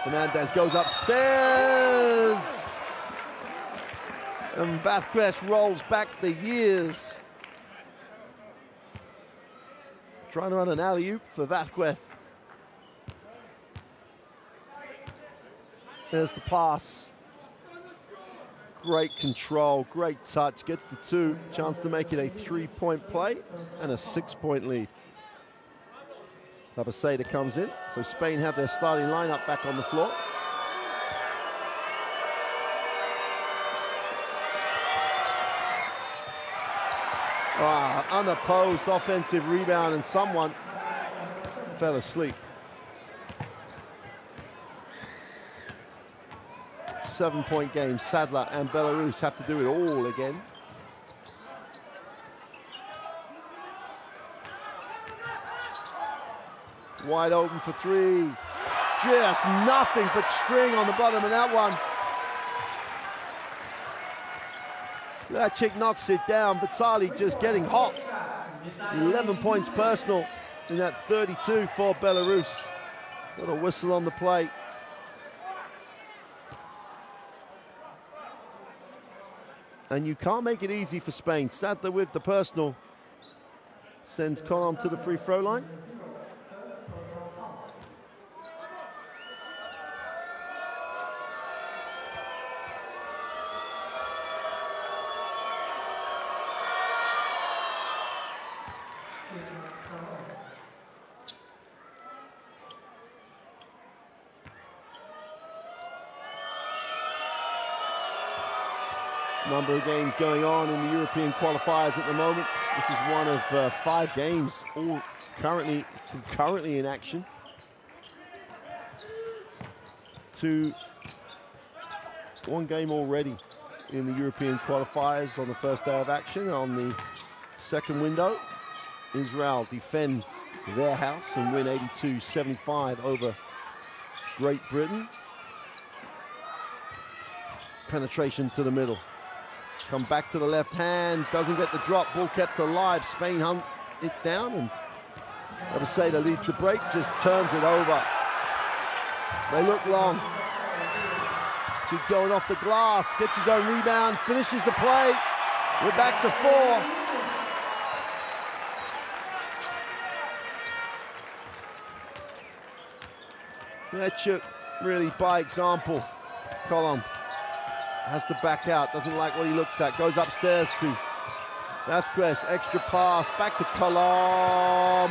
Fernandez goes upstairs, and Vasquez rolls back the years. Trying to run an alley-oop for Vasquez. There's the pass. Great control, great touch, gets the 2. Chance to make it a 3-point play and a 6-point lead. Labaseda comes in, so Spain have their starting lineup back on the floor. Unopposed offensive rebound, and someone fell asleep. 7-point game. Sadler and Belarus have to do it all again. Wide open for 3. Just nothing but string on the bottom of that one. That chick knocks it down. Batali just getting hot. 11 points personal in that 32 for Belarus. Got a whistle on the plate. And you can't make it easy for Spain. Sadler with the personal. Sends Colom to the free throw line. Number of games going on in the European qualifiers at the moment. This is one of 5 games, all currently in action. 1 game already in the European qualifiers on the first day of action. On the second window, Israel defend their house and win 82-75 over Great Britain. Penetration to the middle. Come back to the left hand, doesn't get the drop, ball kept alive. Spain hunt it down, and Labaseda leads the break, just turns it over. They look long. Keep going off the glass, gets his own rebound, finishes the play. We're back to 4. Lechuk really by example. Colom has to back out, doesn't like what he looks at, goes upstairs to Vasquez, extra pass, back to Colom.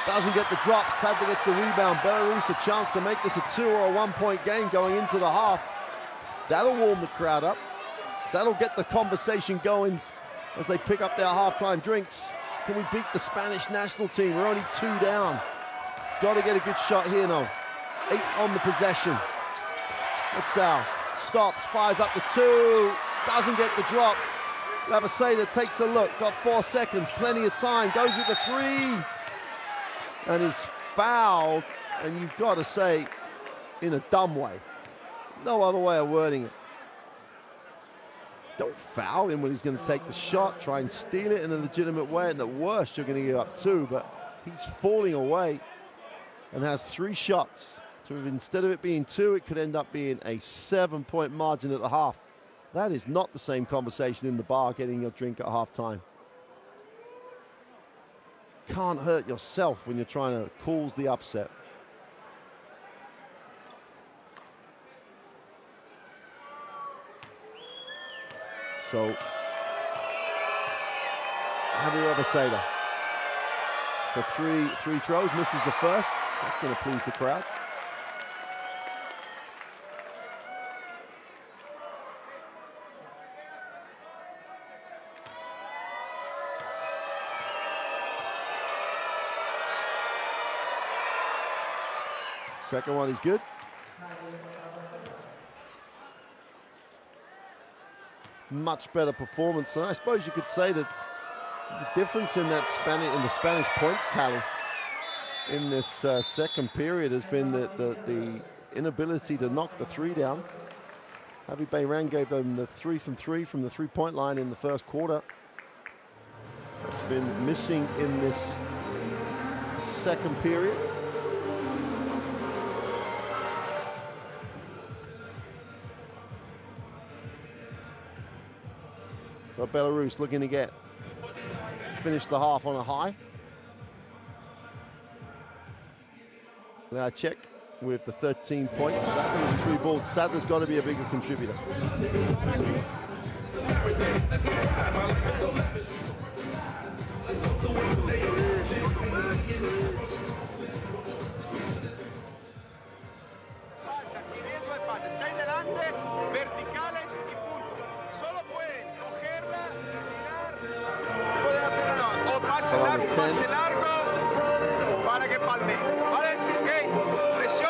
Doesn't get the drop, Sadler gets the rebound. Belarus a chance to make this a 2 or a 1-point game going into the half. That'll warm the crowd up. That'll get the conversation going as they pick up their halftime drinks. Can we beat the Spanish national team? We're only 2 down. Got to get a good shot here now. 8 on the possession. Sal stops, fires up the 2, doesn't get the drop. Labaseda takes a look, got 4 seconds, plenty of time, goes with the 3, and is fouled, and you've got to say, in a dumb way. No other way of wording it. Don't foul him when he's going to take the shot, try and steal it in a legitimate way, and at worst, you're going to give up 2, but he's falling away and has 3 shots. So instead of it being 2, it could end up being a 7-point margin at the half. That is not the same conversation in the bar, getting your drink at halftime. Can't hurt yourself when you're trying to cause the upset. So, Javi Robaseda for three throws, misses the first. That's going to please the crowd. Second one is good. Much better performance, and I suppose you could say that the difference in that the Spanish points tally in this second period has been the inability to knock the three down. Javi Belarus gave them the 3 from 3 from the three-point line in the first quarter. It's been missing in this second period. So Belarus looking to finish the half on a high. Now check with the 13 points. Sadler's a 3-ball. Sadler's got to be a bigger contributor.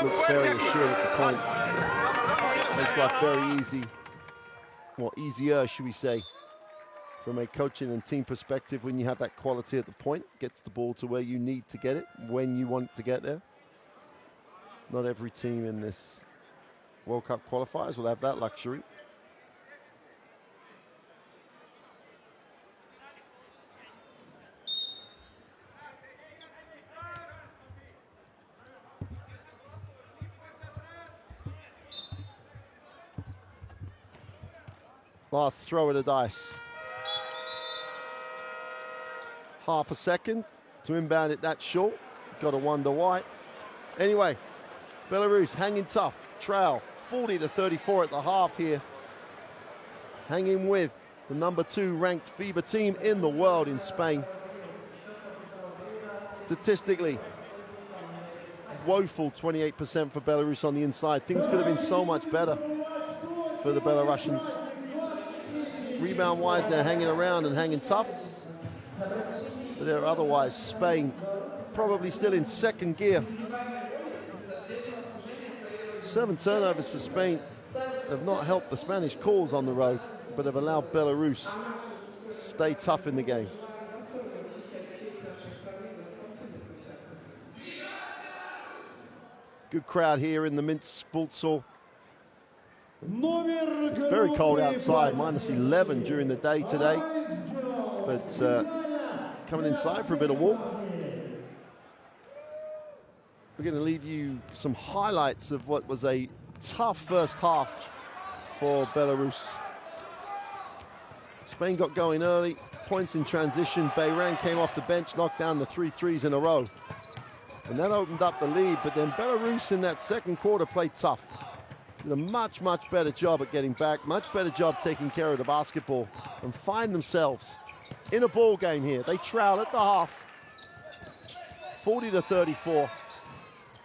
Looks very assured at the point. Makes life very easy. Well, easier, should we say, from a coaching and team perspective when you have that quality at the point. Gets the ball to where you need to get it, when you want it to get there. Not every team in this World Cup qualifiers will have that luxury. Last throw of the dice. Half a second to inbound it that short. Got to wonder why. Anyway, Belarus hanging tough. Trail 40-34 at the half here. Hanging with the number 2 ranked FIBA team in the world in Spain. Statistically, woeful 28% for Belarus on the inside. Things could have been so much better for the Belarusians. Rebound-wise, they're hanging around and hanging tough. But they're otherwise, Spain probably still in second gear. 7 turnovers for Spain have not helped the Spanish calls on the road, but have allowed Belarus to stay tough in the game. Good crowd here in the Minsk Sports Hall. It's very cold outside, -11 during the day today, but coming inside for a bit of warmth. We're going to leave you some highlights of what was a tough first half for Belarus. Spain got going early, points in transition. Belarus came off the bench, knocked down the 3 threes in a row. And that opened up the lead, but then Belarus in that second quarter played tough. Did a much, much better job at getting back, much better job taking care of the basketball, and find themselves in a ball game here. They trail at the half, 40-34.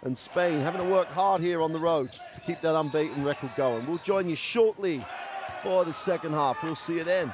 And Spain having to work hard here on the road to keep that unbeaten record going. We'll join you shortly for the second half. We'll see you then.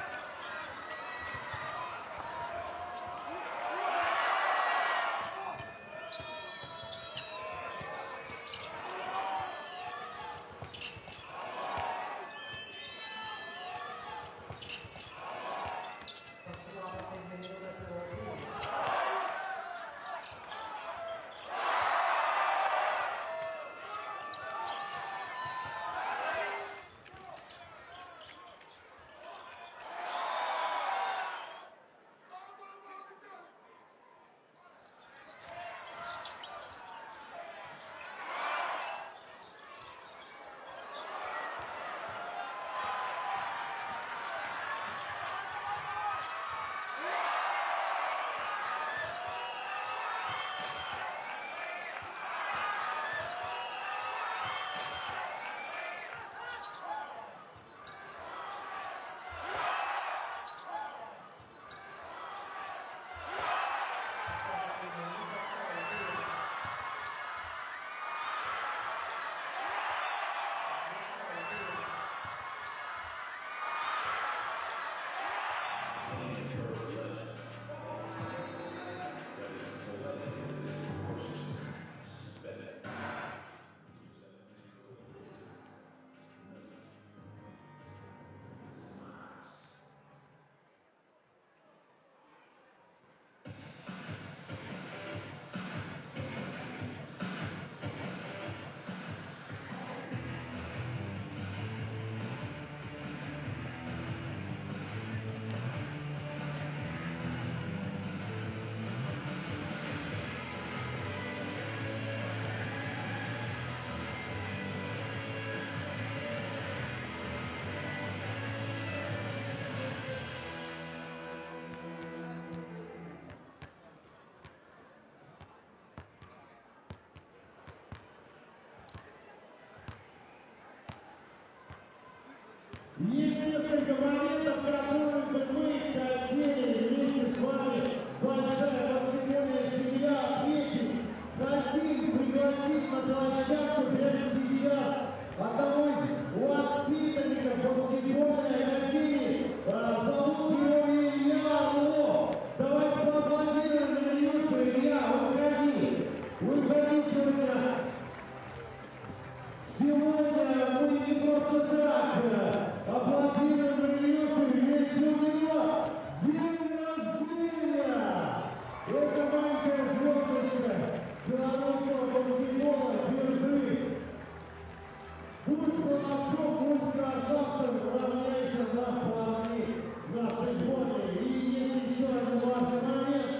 Есть несколько моментов, которые бы мы хотели вместе с вами, большая баскетбольная семья, отметить. Хотим пригласить на площадку прямо сейчас одного из воспитанников баскетбольной академии. Зовут его Илья Орлов. Давайте поаплодируем Ильюшу. Илья, выходи. Выходи сегодня. Сегодня мы не просто так аплодируем Ильюшу, ведь у него день рождения. Это маленькая звездочка белорусского баскетбола. Держи. Будь молодцом, будь красавцем, равняйся на планы нашей сборной. И есть еще один важный момент.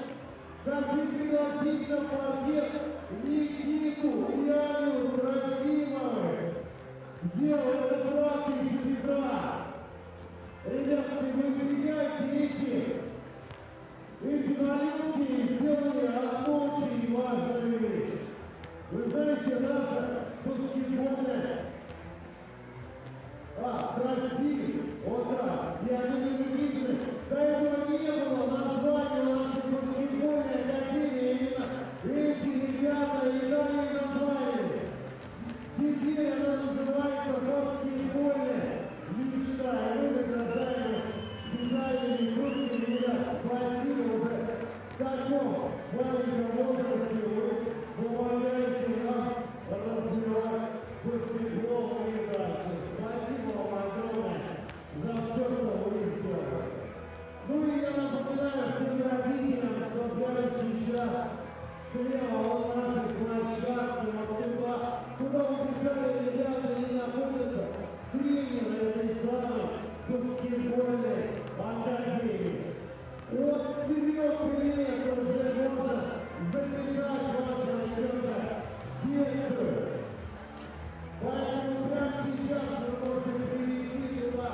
Хочу пригласить на паркет Никиту и Аню Трофимовых. Дело это брат и сестра. Ребятки, вы прибегайте эти малютки сделали одну очень важную вещь. Вы знаете, наша баскетбольная трофей, вот так, и они не видны. До этого не было названия нашей баскетбольной академии. Именно эти ребята и дали название. Теперь она называется баскетбольная мечта. И мы награждаем специальными крупными ребят. Спасибо уже в таком маленьком возрасте вы помогаете нам развивать баскетбол и дальше. Спасибо вам огромное за все, что вы сделали. Ну и я напоминаю всем родителям, что прямо сейчас слева от нашей площадки, вот туда, куда убежали ребята и находятся тренеры этой самой баскетбольной академии. От 4 лет уже можно записать вашего ребенка в секцию. Поэтому прямо сейчас вы можете привести туда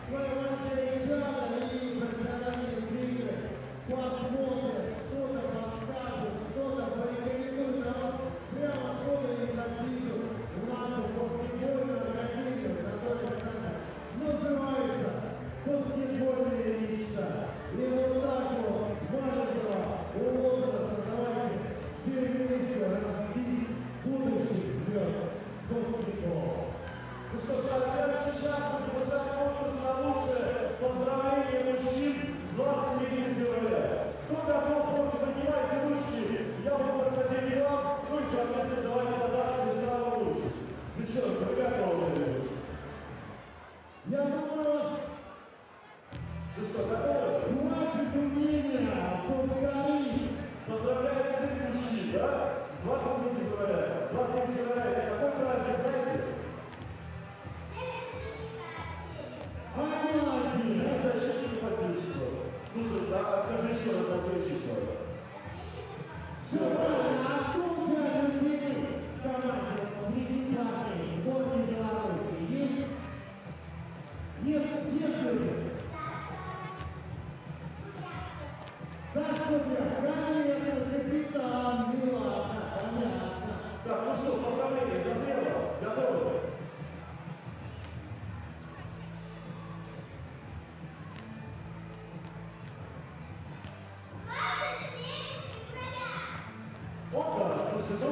своего чада и профессиональные тренеры. Посмотрят, что-то подскажут, что-то порекомендуют, а вот прямо что-то не запишут в нашу баскетбольную академию, которая, кстати, называется «Баскетбольная мечта». И вот так вот, с маленького возраста, давайте все вместе разбить будущих звезд баскетбола. Ну что ж, прямо сейчас мы поставим конкурс на лучшее поздравление мужчин с 23 февраля. Кто готов, просто поднимайте ручки, я буду подходить к вам, ну и, соответственно, давайте подарки самым лучшим. Девчонки, вы готовы? Я думаю, Ну что, готовы? хватит у меня повторить. Поздравляю всех мужчин, да? С 23 февраля. 23 февраля, это какой праздник, знаете? Понятно. Защитники Отечества. Слушай, а скажи еще раз на свое число. Все правильно. А кто у тебя любимый в команде среди парней сборной Беларуси? Есть? Нет, всех любят. Сашка, конечно, капитан, Милана, понятно. Так, ну что, поздравления, зазрело, готовы? Опа, слушай, ну,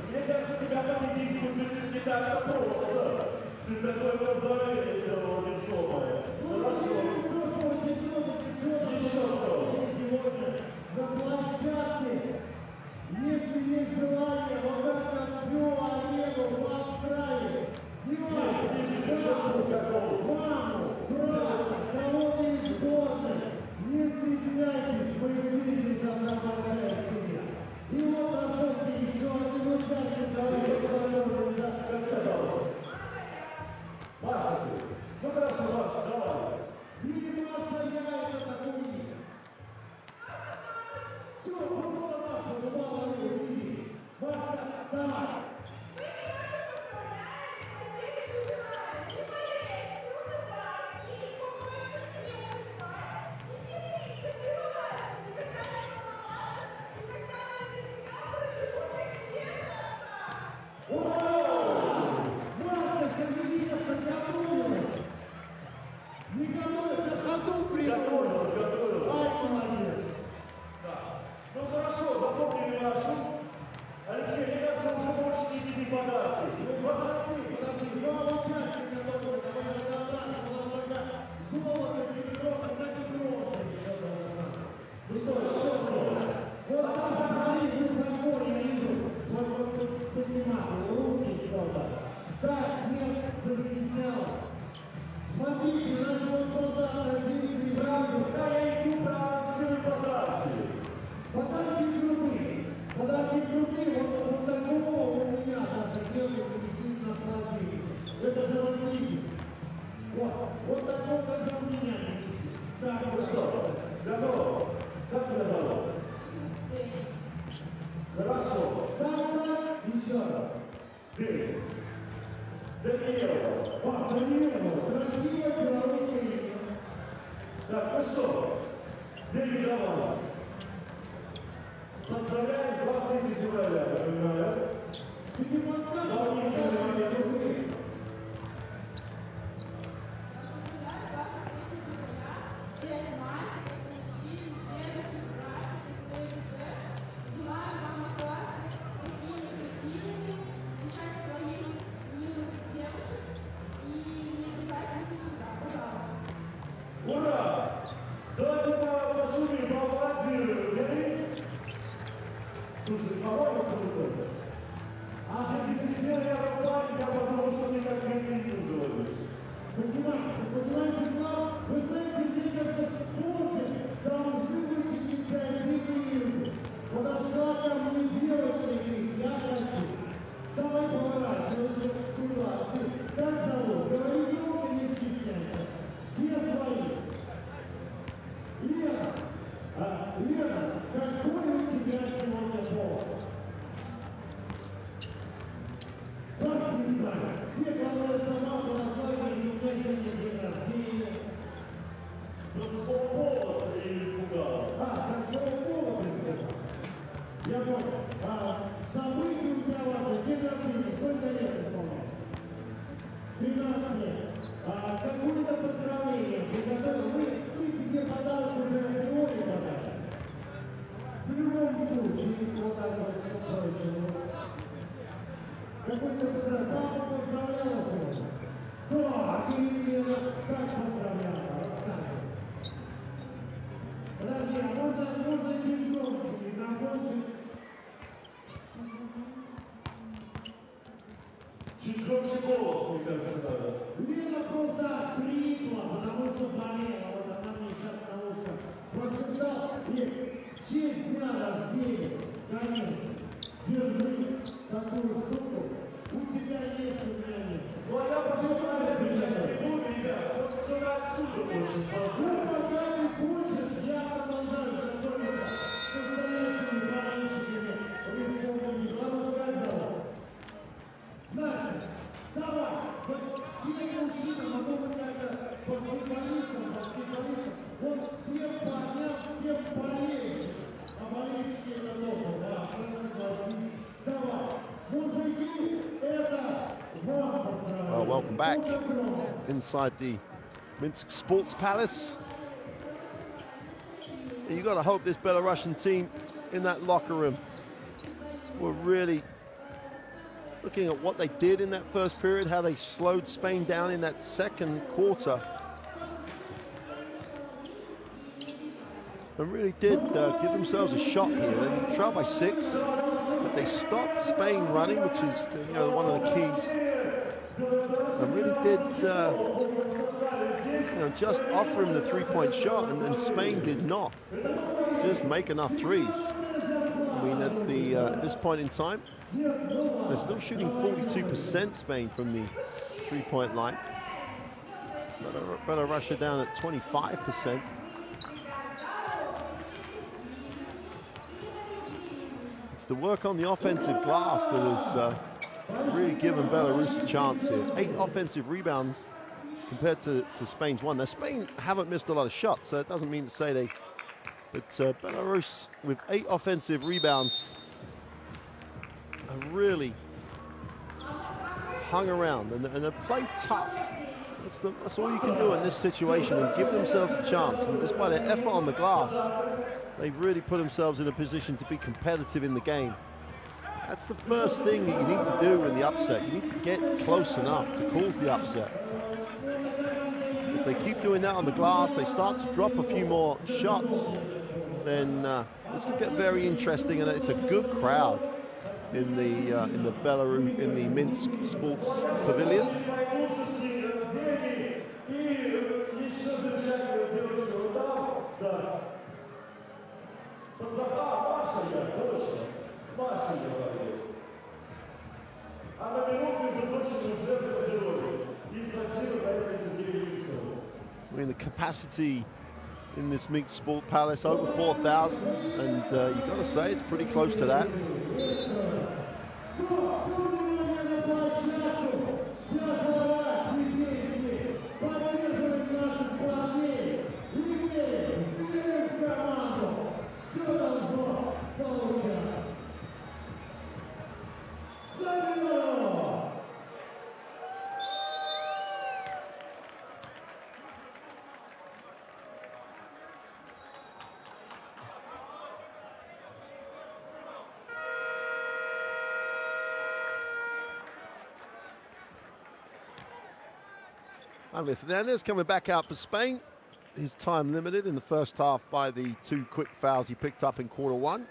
мне кажется, тебя победить будет не так просто. Ты такое поздравление сделал весомое. Хорошо. Еще кто? Сегодня на площадке, если есть желание, вот это всю арену подстраивать. Маму, брата, кого-то из сборной. Не стесняйтесь, появились одна большая семья. И вот нашелся еще один участник, давайте поздороваем за... Как сказал? Маша ты. Ну хорошо, Маша, давай. Видимо, Маша, я это такое имя. Все, просто Маша, ну мало ли, иди. Маша, Так, ну что, Дели, давай. Поздравляем с 20 февраля, напоминаю. Ура! Давайте пошумим, поаплодируем. Слушай, по-моему, круто. А если все сделали акробатику, я подумал, что ты как медведь говоришь. Понимаете, но вы знаете, где это в спорте должны быть инициативы. Подошла ко мне девочка и говорит, я хочу. Давай поворачивайся, куда? Как зовут? Говори громко, не стесняйся. Все свои. Лена, Лена, какой у тебя сегодня повод? Как не знаю, где главная сама подошла и говорит, у меня сегодня день рождения. Просто слово повод и испугал. Как слово повод испугал. Я понял. События у тебя важны, день рождения, сколько лет исполняешь? 13 лет. Какое-то поздравление приготовил. Мы тебе подарок уже априори подарили. В любом случае, вот так вот, что проще. Какой-то поздравлял. Папа поздравляла сегодня. Да, ты Елена, как поздравляла, рассказывай. Подожди, а можно чуть громче, микрофон Чуть громче голос, мне кажется, надо. Лена просто крикла, потому что болела, вот она мне сейчас на ушко прошептала. И в честь дня рождения, конечно, держи такую штуку. У тебя есть, у меня нет. Ну а я почему правильно сейчас не буду, ребят? Может, кто-то отсюда очень Ну, пока ты хочешь, я продолжаю знакомиться с настоящими болельщиками республики Беларусь. Настя, давай, вот все мужчины, могу быть как-то баскетболистом, вот всем парням, всем болельщикам, а болельщики это тоже, да, согласись. Давай, мужики, это вам поздравляю. Well, welcome back inside the Minsk Sports Palace. You got to hope this Belarusian team in that locker room were really looking at what they did in that first period, how they slowed Spain down in that second quarter. And really did give themselves a shot here. They trailed by 6, but they stopped Spain running, which is one of the keys. And really did just offer him the three-point shot, and Spain did not just make enough threes. I mean, at this point in time, they're still shooting 42% Spain from the three-point line. Belarus are down at 25%. It's the work on the offensive glass that has really given Belarus a chance here. 8 offensive rebounds compared to Spain's 1. Now, Spain haven't missed a lot of shots, so it doesn't mean to say they... But Belarus, with 8 offensive rebounds, have really hung around and have played tough. That's all you can do in this situation, and give themselves a chance. And despite their effort on the glass, they've really put themselves in a position to be competitive in the game. That's the first thing that you need to do in the upset. You need to get close enough to cause the upset. If they keep doing that on the glass, they start to drop a few more shots, then this could get very interesting, and it's a good crowd in the Minsk Sports Pavilion. I mean, the capacity in this Minsk Sport Palace, over 4,000, and you've got to say it's pretty close to that. Javier Fernandez coming back out for Spain. His time limited in the first half by the 2 quick fouls he picked up in quarter one.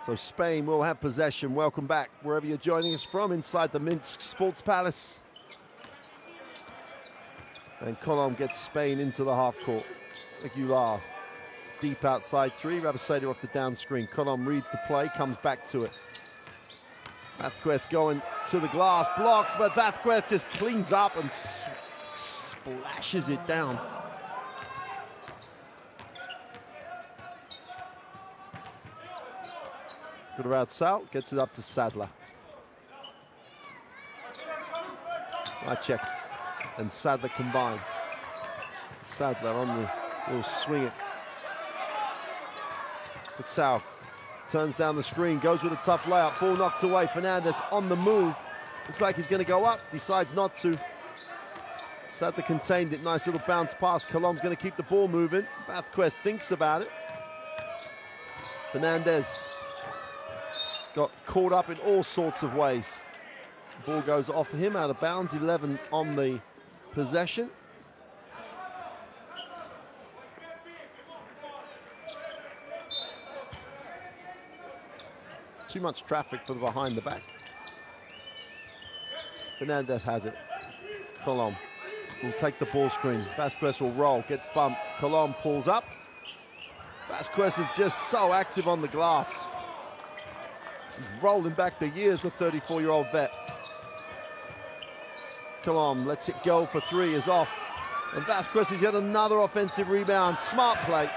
So Spain will have possession. Welcome back wherever you're joining us from inside the Minsk Sports Palace. And Colom gets Spain into the half court. Aguilar deep outside three. Rabaseda off the down screen. Colom reads the play, comes back to it. Vázquez going to the glass, blocked, but Vázquez just cleans up and splashes it down. Good around Sal, gets it up to Sadler. Check and Sadler combine. Sadler on the, will swing it. But Sal turns down the screen, goes with a tough layup, ball knocked away. Fernandez on the move. Looks like he's going to go up, decides not to. Sadler contained it, nice little bounce pass. Colom's going to keep the ball moving. Vázquez thinks about it. Fernandez got caught up in all sorts of ways. The ball goes off him, out of bounds, 11 on the possession. Too much traffic for the behind the back. Fernandez has it. Colom will take the ball screen. Vázquez will roll, gets bumped. Colom pulls up. Vázquez is just so active on the glass. He's rolling back the years, the 34-year-old vet. Colom lets it go for three, is off. And Vázquez has yet another offensive rebound. Smart play.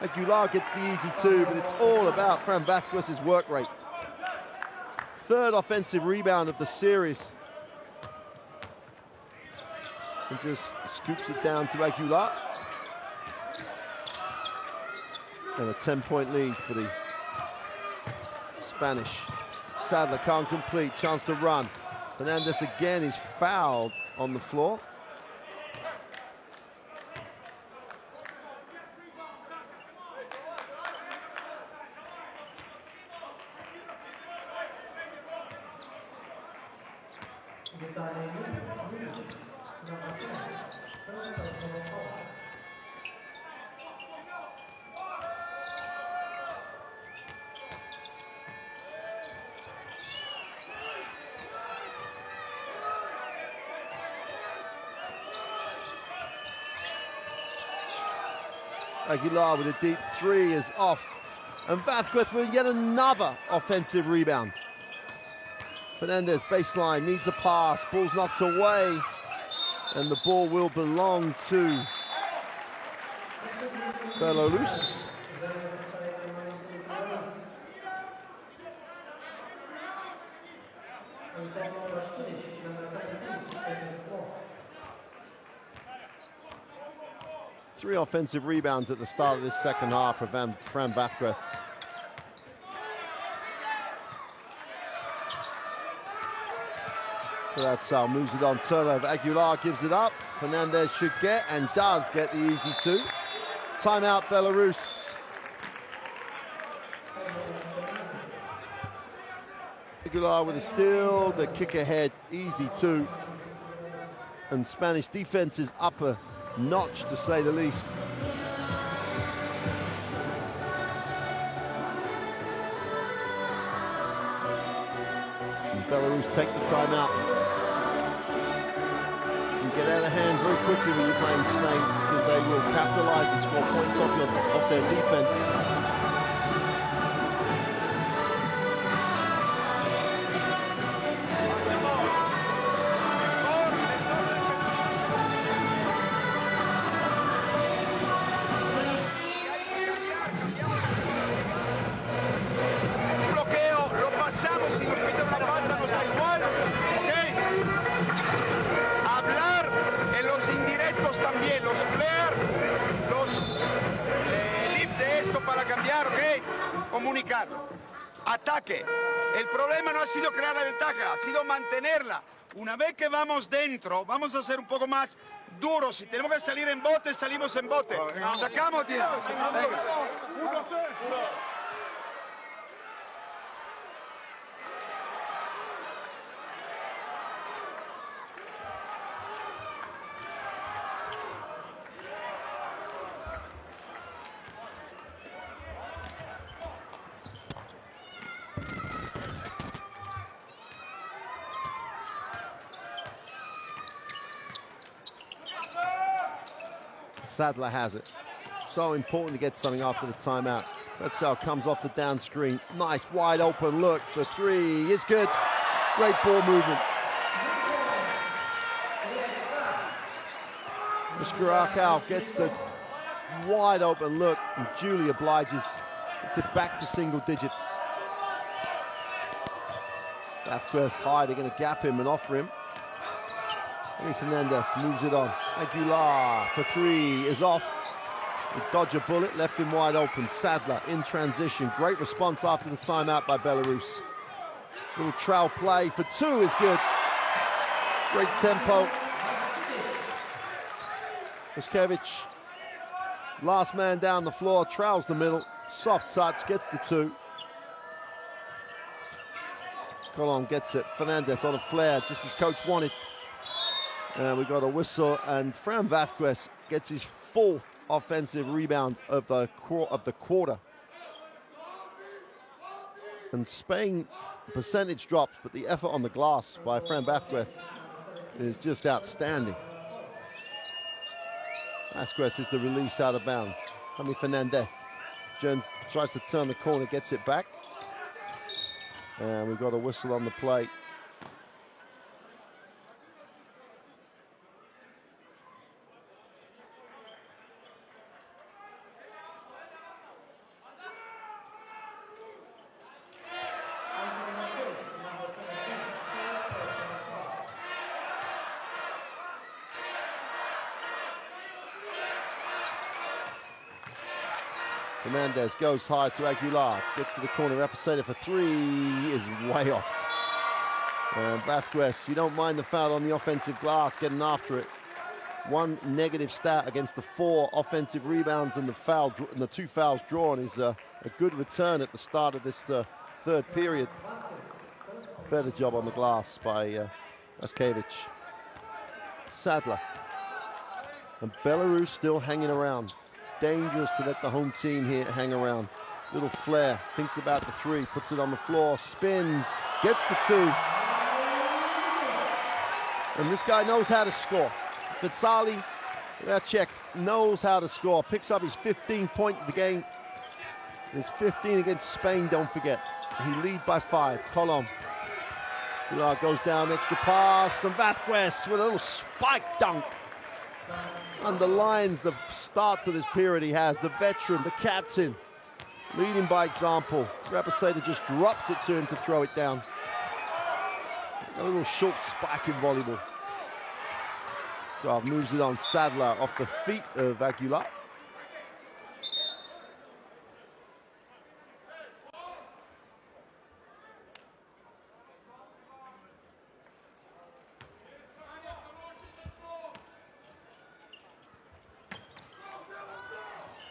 Aguilar gets the easy two, but it's all about Fran Vázquez's work rate. Third offensive rebound of the series. And just scoops it down to Aguilar. And a 10-point lead for the Spanish. Sadler can't complete, chance to run. Fernandez again is fouled on the floor. Aguilar with a deep three is off. And Vázquez with yet another offensive rebound. Fernandez baseline, needs a pass, ball's knocked away. And the ball will belong to Belarus. Three offensive rebounds at the start of this second half for Fran Vázquez. That's Sal moves it on, turnover. Aguilar gives it up. Fernandez should get and does get the easy two. Timeout, Belarus. Aguilar with a steal, the kick ahead, easy two. And Spanish defense is up a notch, to say the least. And Belarus take the timeout. You get out of hand very quickly when you're playing Spain, because they will capitalize and score points off their defense. Comunicar. Ataque. El problema no ha sido crear la ventaja, ha sido mantenerla. Una vez que vamos dentro, vamos a ser un poco más duros. Si tenemos que salir en bote, salimos en bote. Sacamos, tío. Venga. Sadler has it. So important to get something after the timeout. That's how it comes off the down screen. Nice wide open look for three. It's good. Great ball movement. Mishkarakau gets the wide open look and Julie obliges. Gets it back to single digits. Vasquez high, they're going to gap him and offer him. Fernandez moves it on. Aguilar for three is off. We dodge a bullet, left him wide open. Sadler in transition. Great response after the timeout by Belarus. Little trowel play for two is good. Great tempo. Iskevich, last man down the floor, trowels the middle. Soft touch, gets the two. Colon gets it. Fernandez on a flare, just as coach wanted. We got a whistle, and Fran Vasquez gets his fourth offensive rebound of the quarter. And Spain percentage drops, but the effort on the glass by Fran Vasquez is just outstanding. Vasquez is the release out of bounds. Jaime Fernandez. Jones tries to turn the corner, gets it back. And we've got a whistle on the play. Fernandez goes high to Aguilar, gets to the corner, Epiceta for three is way off. And Vasquez, you don't mind the foul on the offensive glass, getting after it. One negative stat against the 4 offensive rebounds and the 2 fouls drawn is a good return at the start of this third period. Better job on the glass by Vaskevich. Sadler. And Belarus still hanging around. Dangerous to let the home team here hang around. Little flare, thinks about the three, puts it on the floor, spins, gets the two. And this guy knows how to score. Vitaly Vacek knows how to score. Picks up his 15th point of the game. It's 15 against Spain, don't forget. He lead by 5. Colom. Pilar goes down, extra pass, and Vasquez with a little spike dunk. Underlines the start to this period he has. The veteran, the captain, leading by example. Rapaseda just drops it to him to throw it down. A little short spike in volleyball. So moves it on. Sadler off the feet of Aguilar.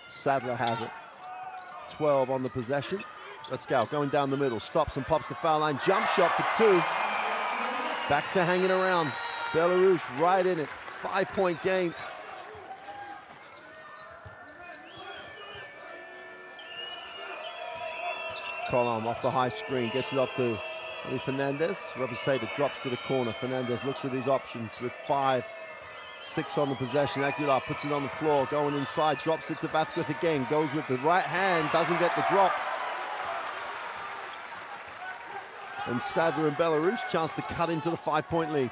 Sadler has it. 12 on the possession. Let's go. Going down the middle. Stops and pops the foul line. Jump shot for 2. Back to hanging around. Belarus right in it. 5-point game. Colom off the high screen. Gets it up to Fernandez. Robeseda drops to the corner. Fernandez looks at his options with 5. 6 on the possession. Aguilar puts it on the floor, going inside, drops it to Vasquez again, goes with the right hand, doesn't get the drop. And Sadler and Belarus, chance to cut into the 5-point lead.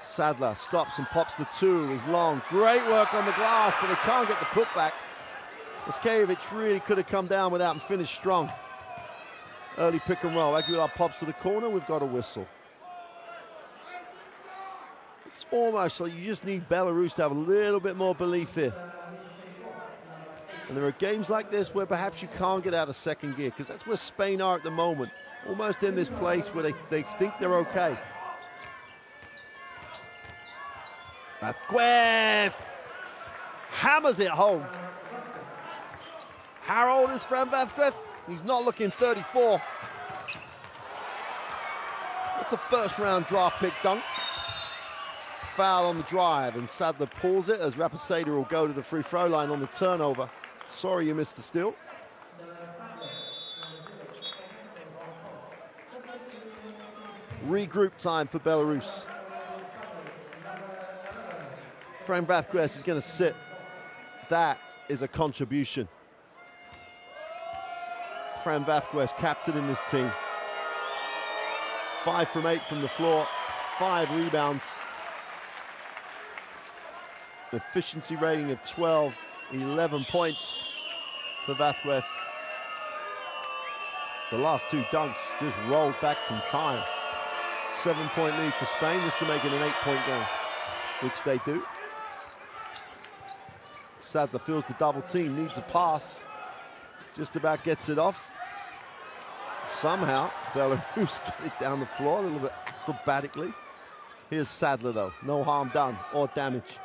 Sadler stops and pops the 2, is long. Great work on the glass, but they can't get the putback. Iskevich really could have come down without and finished strong. Early pick and roll. Aguilar pops to the corner. We've got a whistle. It's almost like you just need Belarus to have a little bit more belief here. And there are games like this where perhaps you can't get out of second gear, because that's where Spain are at the moment, almost in this place where they think they're okay. Vázquez hammers it home. How old is Fran Vázquez? He's not looking 34. That's a first-round draft pick dunk. Foul on the drive, and Sadler pulls it as Rapaceda will go to the free throw line on the turnover. Sorry you missed the steal. Regroup time for Belarus. Fran Vázquez is going to sit. That is a contribution. Fran Vázquez, captain in this team. 5 from 8 from the floor, 5 rebounds. Efficiency rating of 12, 11 points for Vázquez. The last 2 dunks just rolled back some time. 7-point lead for Spain, this to make it an 8-point game, which they do. Sadler feels the double team, needs a pass, just about gets it off. Somehow, Belarus get it down the floor a little bit acrobatically. Here's Sadler though, no harm done or damage.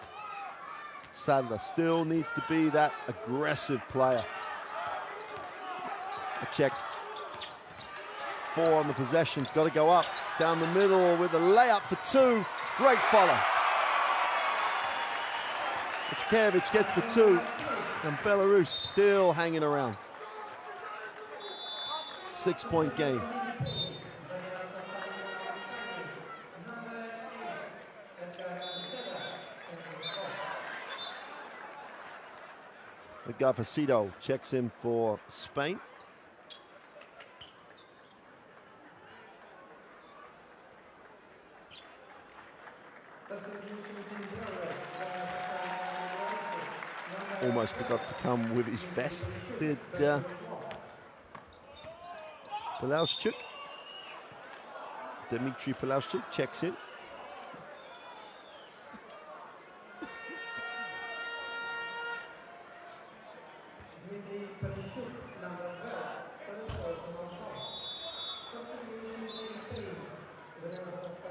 Sadler still needs to be that aggressive player. A check. 4 on the possession's got to go up, down the middle with a layup for 2. Great follow. Ichkevich gets the 2, and Belarus still hanging around. 6-point game. Gafacito checks in for Spain. Almost forgot to come with his vest, did Palauschuk. Dmitry Palauschuk checks in.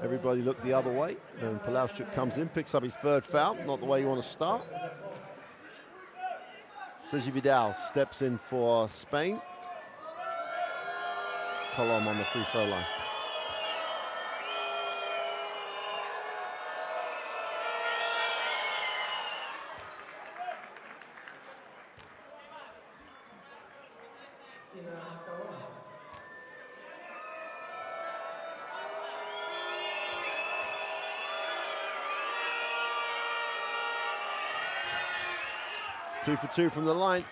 Everybody looked the other way, and Palauschuk comes in, picks up his 3rd foul. Not the way you want to start. Sergi Vidal steps in for Spain. Colom on the free throw line. Two for 2 from the line.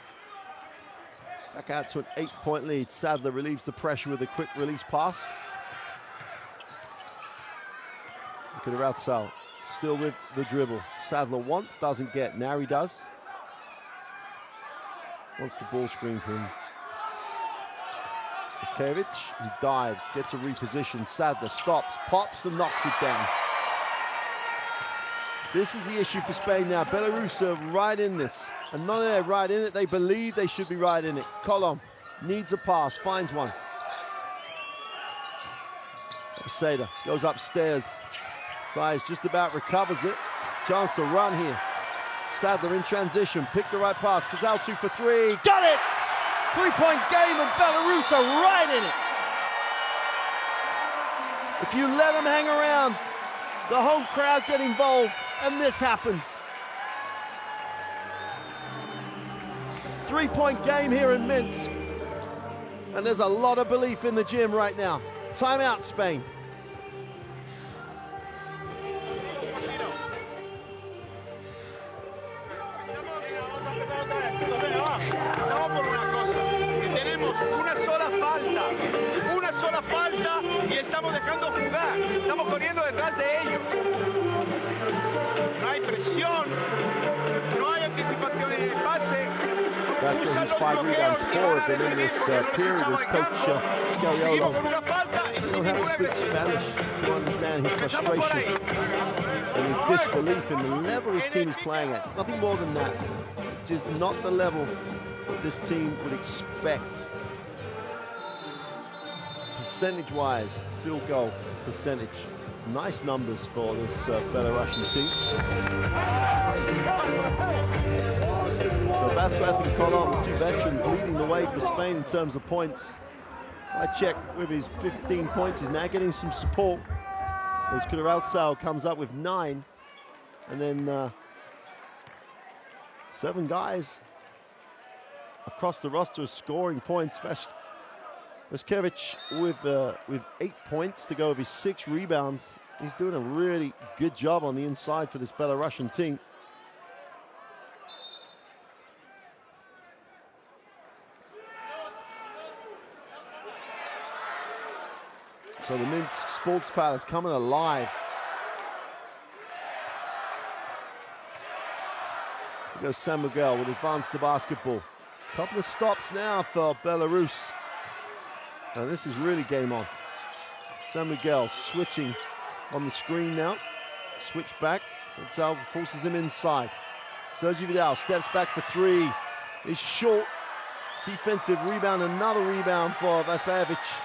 Back out to an 8-point lead. Sadler relieves the pressure with a quick release pass. Look at Ratzal, still with the dribble. Sadler wants, doesn't get. Now he does. Wants the ball screen for him. Ichkevich, he dives, gets a reposition. Sadler stops, pops, and knocks it down. This is the issue for Spain now. Belarus are right in this. And not only are they right in it, they believe they should be right in it. Colom needs a pass, finds one. Seda goes upstairs. Size just about recovers it. Chance to run here. Sadler in transition, picked the right pass. Kazal 2 for 3, got it! 3-point game and Belarus are right in it. If you let them hang around, the home crowd get involved, and this happens. 3-point game here in Minsk. And there's a lot of belief in the gym right now. Timeout, Spain. Estamos por una cosa, que tenemos una sola falta y estamos dejando jugar, estamos corriendo detrás de ellos. No hay presión, no hay anticipación en el pase. That's his 5 rebounds forward, and in this period, as Coach Scariolo don't have to speak Spanish to understand his frustration and his disbelief in the level his team is playing at. It's nothing more than that. just not the level this team would expect. Percentage-wise, field goal percentage. Nice numbers for this Belarusian team. So Bathbath and Kolov, the two veterans, leading the way for Spain in terms of points. I check with his 15 points. He's now getting some support. As Kuderaltsau comes up with 9. And then 7 guys across the roster scoring points. Vaskevich with 8 points to go with his 6 rebounds. He's doing a really good job on the inside for this Belarusian team. So the Minsk Sports Palace coming alive. Here goes San Miguel with advance the basketball. Couple of stops now for Belarus. And this is really game on. San Miguel switching on the screen now. Switch back. And Sal forces him inside. Sergi Vidal steps back for 3. Is short. Defensive rebound. Another rebound for Vaskevich.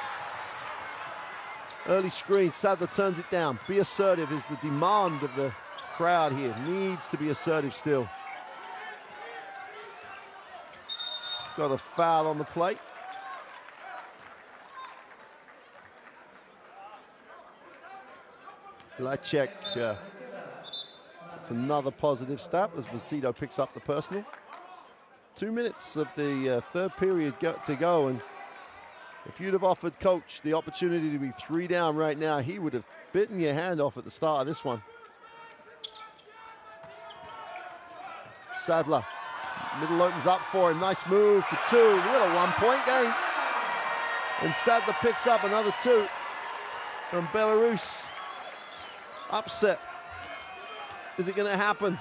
Early screen. Sadler turns it down. Be assertive is the demand of the crowd here. Needs to be assertive still. Got a foul on the plate. Lacek, it's another positive stat as Vasido picks up the personal. 2 minutes of the third period to go, and if you'd have offered Coach the opportunity to be 3 down right now, he would have bitten your hand off at the start of this one. Sadler, middle opens up for him, nice move for 2. We got a 1-point game. And Sadler picks up another 2 from Belarus. Upset. Is it going to happen?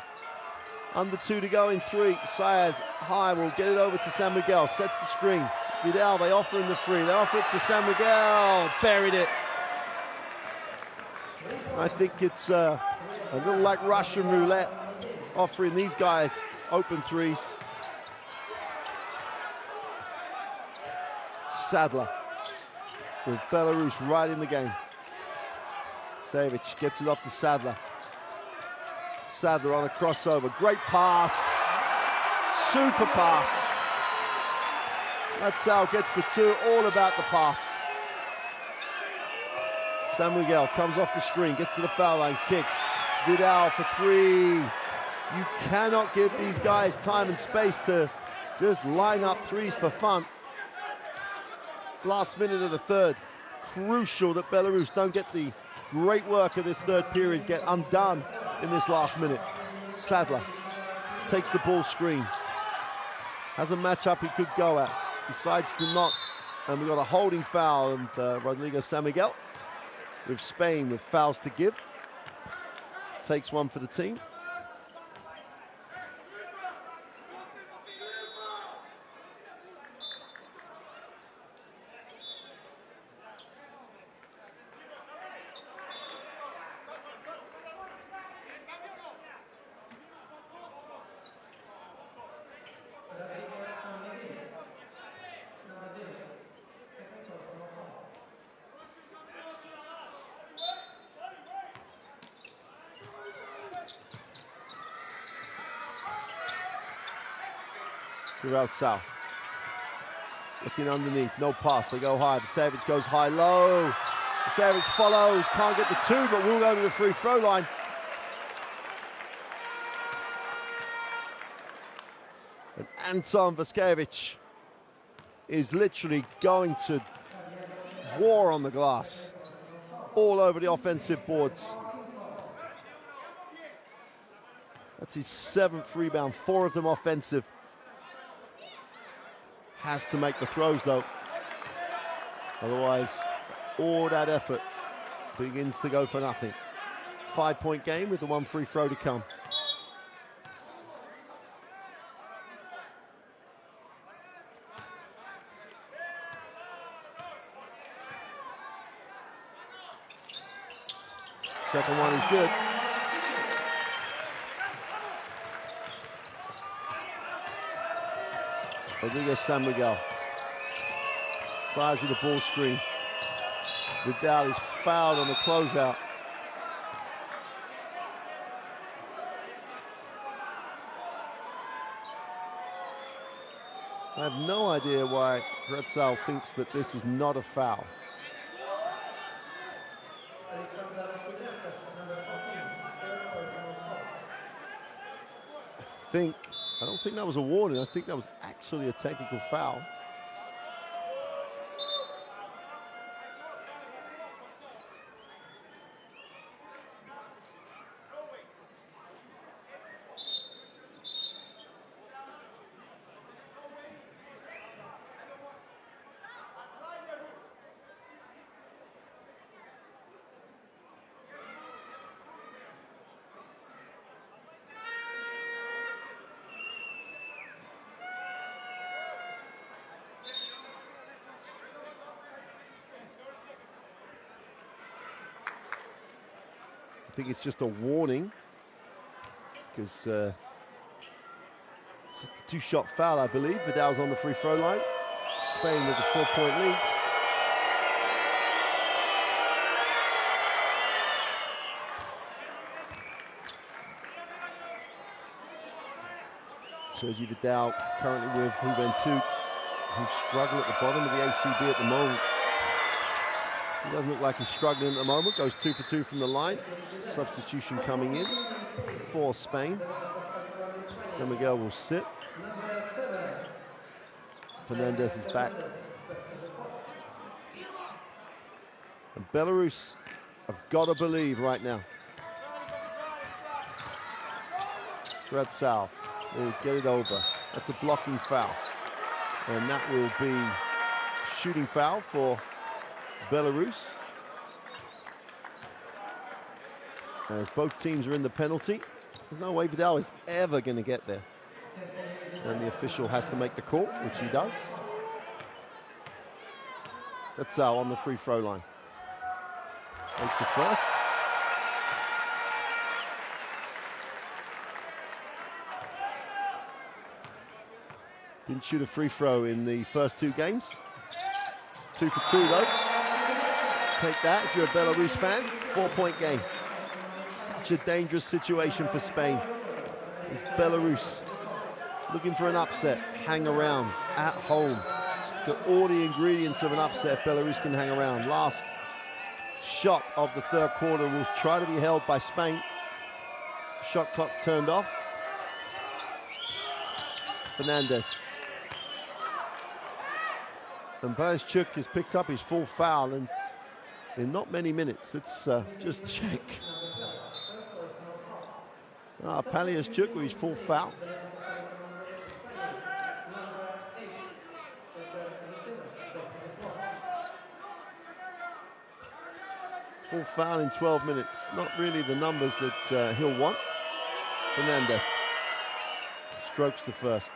Under 2 to go in 3. Sayers high will get it over to San Miguel. Sets the screen. Vidal, they offer him the 3. They offer it to San Miguel. Buried it. I think it's a little like Russian roulette, offering these guys open 3s. Sadler with Belarus right in the game. Savage gets it off to Sadler. Sadler on a crossover. Great pass. Super pass. Matsal gets the 2. All about the pass. San Miguel comes off the screen. Gets to the foul line. Kicks. Vidal for 3. You cannot give these guys time and space to just line up 3s for fun. Last minute of the third. Crucial that Belarus don't get the great work of this third period get undone in this last minute. Sadler takes the ball screen. Has a matchup he could go at. Decides to not. And we've got a holding foul, and Rodrigo San Miguel with Spain with fouls to give. Takes one for the team. Kuderaltsau looking underneath, no pass, they go high. Savage goes high-low. Savage follows, can't get the 2, but will go to the free throw line. And Anton Vaskevich is literally going to war on the glass, all over the offensive boards. That's his 7th rebound, 4 of them offensive. Has to make the throws though. Otherwise, all that effort begins to go for nothing. 5-point game with the 1 free throw to come. Second one is good. Rodrigo San Miguel. Size of the ball screen. Vidal is fouled on the closeout. I have no idea why Gretzal thinks that this is not a foul. I don't think that was a warning. I think that was actually a technical foul. I think it's just a warning because it's a two-shot foul, I believe. Vidal's on the free throw line. Spain with a 4-point lead. Sergi Vidal currently with Juventud, who struggle at the bottom of the ACB at the moment. He doesn't look like he's struggling at the moment. Goes 2 for 2 from the line. Substitution coming in for Spain. San Miguel will sit. Fernandez is back. And Belarus have got to believe right now. Gretzal will get it over. That's a blocking foul. And that will be a shooting foul for Belarus. As both teams are in the penalty, there's no way Vidal is ever going to get there. And the official has to make the call, which he does. Gretzal on the free throw line. Makes the first. Didn't shoot a free throw in the first 2 games. 2 for 2 though. Take that if you're a Belarus fan. 4-point game. Such a dangerous situation for Spain. It's Belarus looking for an upset. Hang around at home. It's got all the ingredients of an upset. Belarus can hang around. Last shot of the third quarter will try to be held by Spain. Shot clock turned off. Fernandez. And Brazchuk has picked up his full foul, and in not many minutes. Let's just check. Paliashchuk with his full foul. Full foul in 12 minutes. Not really the numbers that he'll want. Fernandez strokes the first.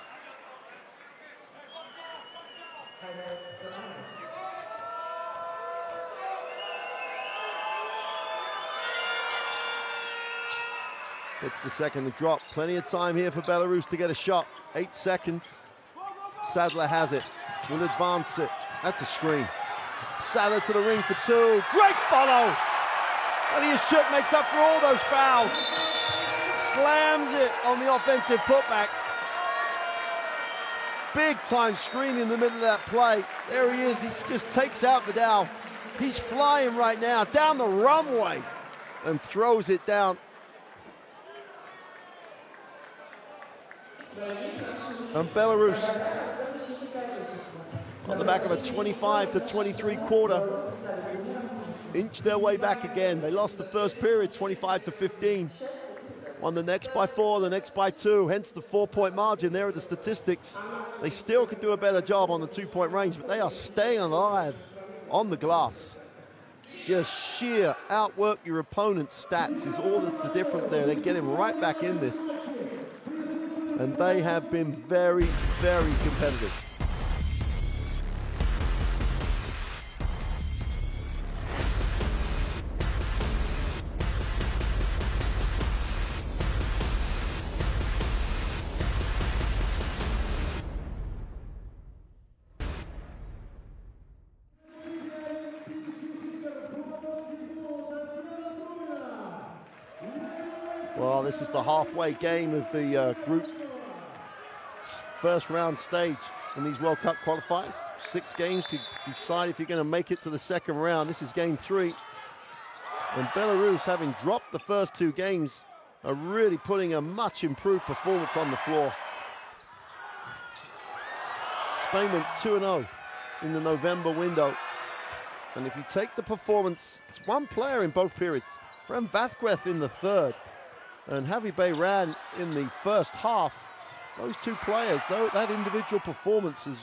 It's the second to drop. Plenty of time here for Belarus to get a shot. 8 seconds. Sadler has it. Will advance it. That's a screen. Sadler to the ring for 2. Great follow. Paliashchuk makes up for all those fouls. Slams it on the offensive putback. Big time screen in the middle of that play. There he is. He just takes out Vidal. He's flying right now down the runway and throws it down. And Belarus on the back of a 25-23 quarter inch their way back again. They lost the first period 25-15. Won the next by 4, the next by 2, hence the 4-point margin. There are the statistics. They still could do a better job on the 2-point range, but they are staying alive on the glass. Just sheer outwork your opponent's stats is all that's the difference there. They get him right back in this. And they have been very, very competitive. Well, this is the halfway game of the group first round stage in these World Cup qualifiers. 6 games to decide if you're going to make it to the second round. This is game 3. And Belarus, having dropped the first 2 games, are really putting a much improved performance on the floor. Spain went 2-0 in the November window. And if you take the performance, it's one player in both periods. Fran Vázquez in the third and Javi Belarus in the first half. Those 2 players, though, that individual performance is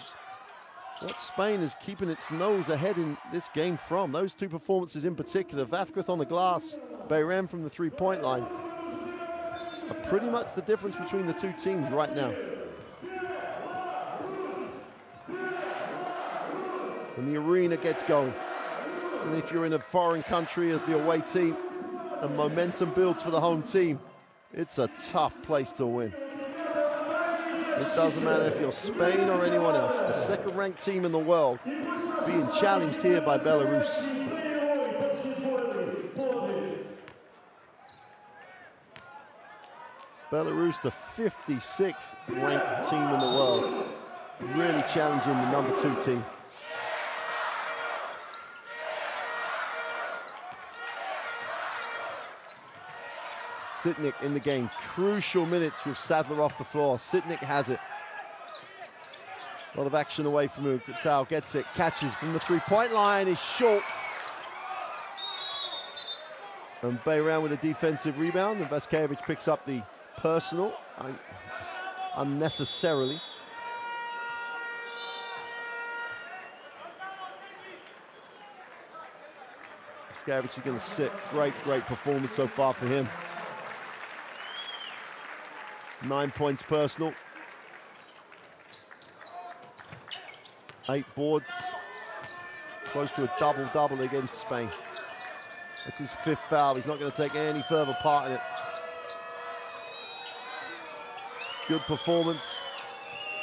what Spain is keeping its nose ahead in this game from. Those 2 performances in particular, Vázquez on the glass, Belarus from the 3-point line, are pretty much the difference between the 2 teams right now. And the arena gets going. And if you're in a foreign country as the away team and momentum builds for the home team, it's a tough place to win. It doesn't matter if you're Spain or anyone else. The second-ranked team in the world being challenged here by Belarus. Belarus, the 56th ranked team in the world, really challenging the number 2 team. Sitnik in the game, crucial minutes with Sadler off the floor. Sitnik has it. A lot of action away from him. Gatal gets it, catches from the 3-point line, is short. And Belarus with a defensive rebound, and Vazquevic picks up the personal unnecessarily. Vazquevic is going to sit. Great performance so far for him. 9 points personal. 8 boards. Close to a double-double against Spain. It's his 5th foul. He's not going to take any further part in it. Good performance.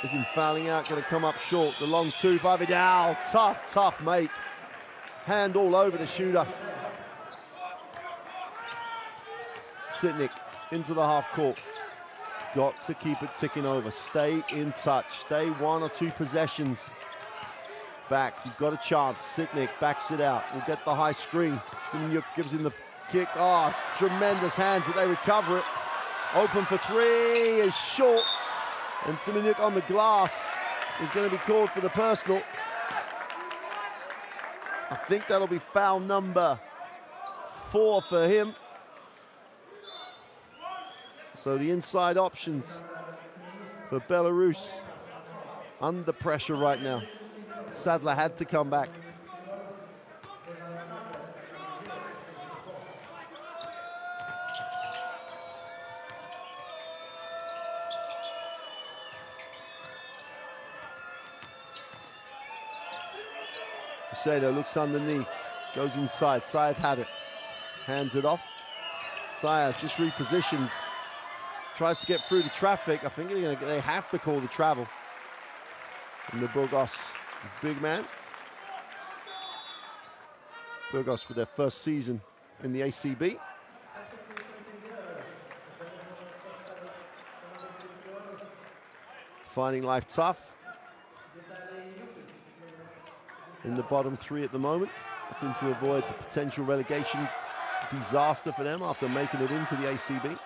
Is him fouling out, going to come up short. The long 2 by Vidal. Tough make. Hand all over the shooter. Sitnik into the half court. Got to keep it ticking over. Stay in touch. Stay 1 or 2 possessions back. You've got a chance. Sitnik backs it out. Will get the high screen. Simonyuk gives him the kick. Oh, tremendous hands, but they recover it. Open for 3 is short. And Simonyuk on the glass is going to be called for the personal. I think that'll be foul number 4 for him. So the inside options for Belarus under pressure right now. Sadler had to come back. Macedo looks underneath, goes inside. Syed had it, hands it off. Syed just repositions. Tries to get through the traffic. I think they have to call the travel. And the Burgos big man. Burgos for their first season in the ACB. Finding life tough. In the bottom 3 at the moment. Looking to avoid the potential relegation disaster for them after making it into the ACB.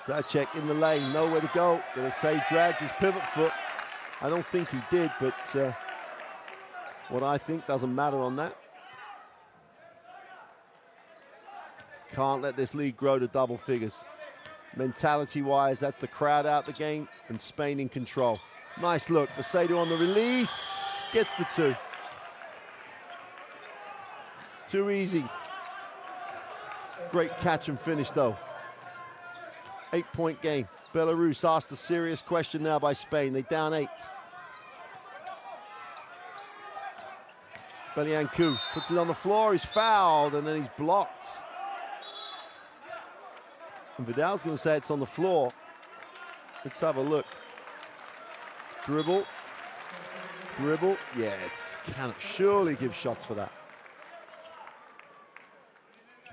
Zacek in the lane, nowhere to go. Gonna say dragged his pivot foot. I don't think he did, but what I think doesn't matter on that. Can't let this league grow to double figures. Mentality-wise, that's the crowd out the game and Spain in control. Nice look, Macedo on the release, gets the 2. Too easy. Great catch and finish though. 8-point game. Belarus asked a serious question now by Spain. They down 8. Belianku puts it on the floor. He's fouled and then he's blocked. And Vidal's going to say it's on the floor. Let's have a look. Dribble. Yeah, it cannot surely give shots for that.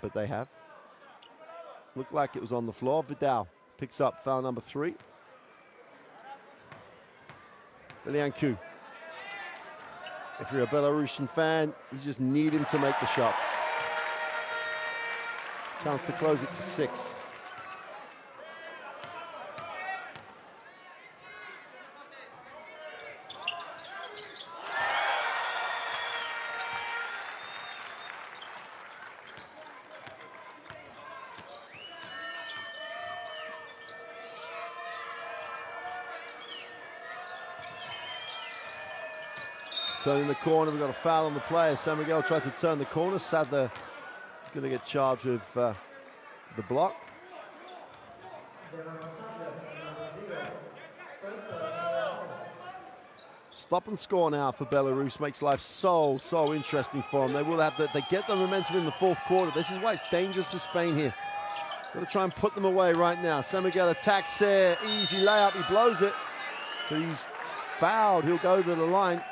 but they have. Looked like it was on the floor. Vidal picks up foul number 3. Belianku. If you're a Belarusian fan, you just need him to make the shots. Chance to close it to 6. So in the corner, we've got a foul on the player. San Miguel tried to turn the corner. Sadler is going to get charged with the block. Stop and score now for Belarus makes life so interesting for them. They will have they get the momentum in the 4th quarter. This is why it's dangerous for Spain here. Got to try and put them away right now. San Miguel attacks here. Easy layup. He blows it. But he's fouled. He'll go to the line.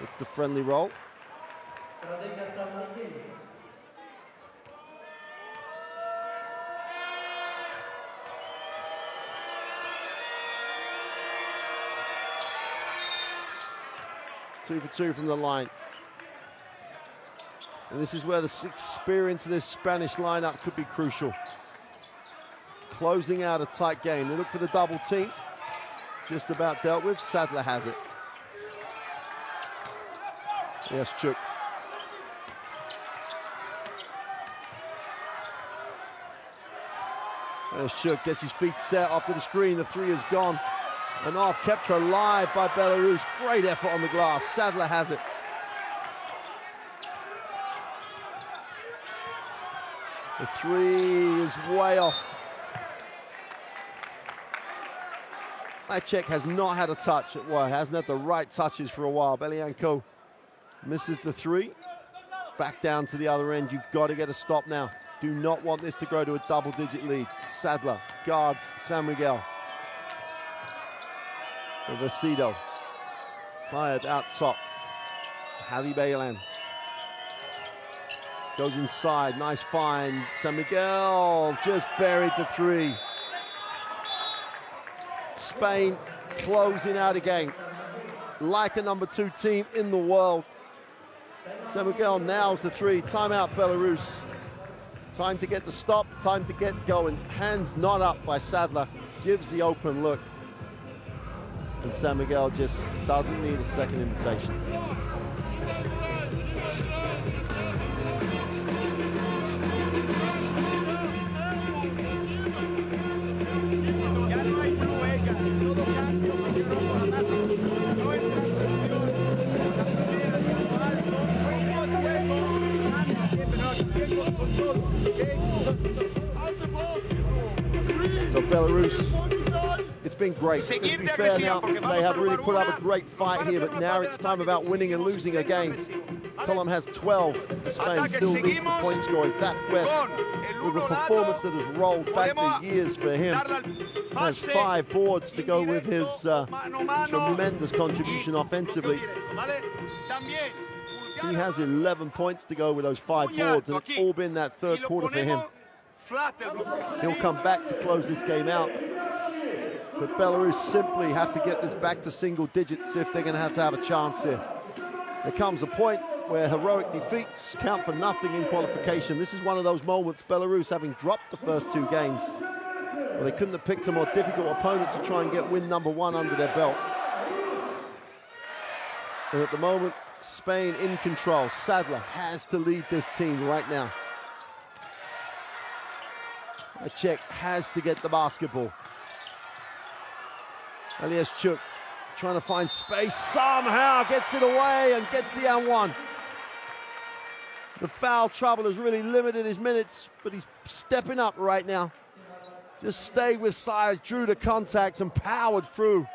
It's the friendly roll. Two for 2 from the line. And this is where the experience of this Spanish lineup could be crucial. Closing out a tight game. They look for the double team. Just about dealt with. Sadler has it. Yes, Chuk. There's Chuk, gets his feet set after the screen. The 3 is gone. And off, kept alive by Belarus. Great effort on the glass. Sadler has it. The 3 is way off. Acek has not had a touch. Well, hasn't had the right touches for a while. Belianku misses the 3. Back down to the other end. You've got to get a stop now. Do not want this to grow to a double-digit lead. Sadler guards San Miguel. Vasido. Fired out top. Hadi Baylan. Goes inside. Nice find. San Miguel just buried the 3. Spain closing out again. Like a number 2 team in the world. San Miguel nails the 3. Timeout, Belarus. Time to get the stop. Time to get going. Hands not up by Sadler. Gives the open look. And San Miguel just doesn't need a second invitation. So Belarus, it's been great. Let's be fair now, they have really put up a great fight here, but now it's time about winning and losing a game. Colom has 12 for Spain, still leads the point scoring. That West, with a performance that has rolled back the years for him, has 5 boards to go with his tremendous contribution offensively. He has 11 points to go with those 5 boards, and it's all been that 3rd quarter for him. He'll come back to close this game out. But Belarus simply have to get this back to single digits if they're going to have a chance here. There comes a point where heroic defeats count for nothing in qualification. This is one of those moments, Belarus having dropped the first 2 games. Well, they couldn't have picked a more difficult opponent to try and get win number 1 under their belt. And at the moment, Spain in control. Sadler has to lead this team right now. Acek has to get the basketball. Elias Chuk trying to find space, somehow gets it away and gets the and one. The foul trouble has really limited his minutes, but he's stepping up right now. Just stayed with Sayers, drew the contact and powered through.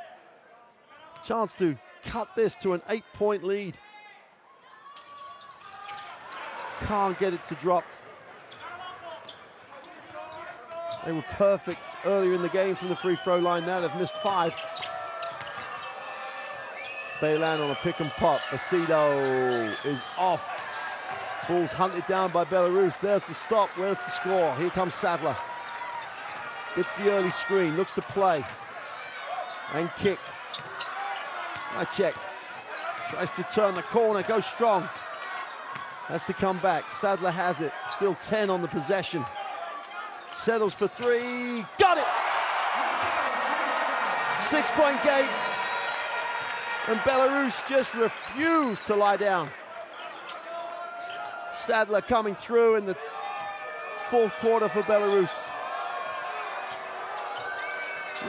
Chance to cut this to an 8-point lead. Can't get it to drop. They were perfect earlier in the game from the free throw line. Now they've missed 5. Baylan on a pick and pop. Acedo is off. Ball's hunted down by Belarus. There's the stop. Where's the score? Here comes Sadler. Gets the early screen. Looks to play. And kick. I check. Tries to turn the corner. Goes strong. Has to come back. Sadler has it. Still 10 on the possession. Settles for 3. Got it! 6-point game. And Belarus just refused to lie down. Sadler coming through in the fourth quarter for Belarus.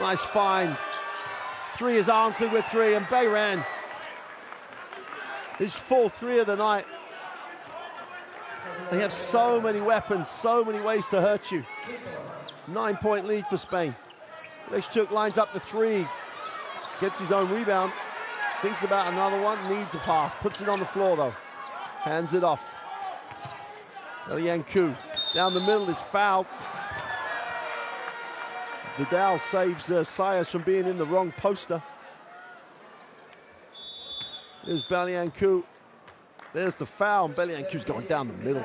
Nice find. 3 is answered with 3, and Bayran, his full 3 of the night. They have so many weapons, so many ways to hurt you. 9-point lead for Spain. Leszczuk lines up the 3, gets his own rebound, thinks about another one, needs a pass, puts it on the floor though, hands it off. Elianku down the middle is fouled. Vidal saves Sayers from being in the wrong poster. There's Belianku. There's the foul, and Belianku's going down the middle.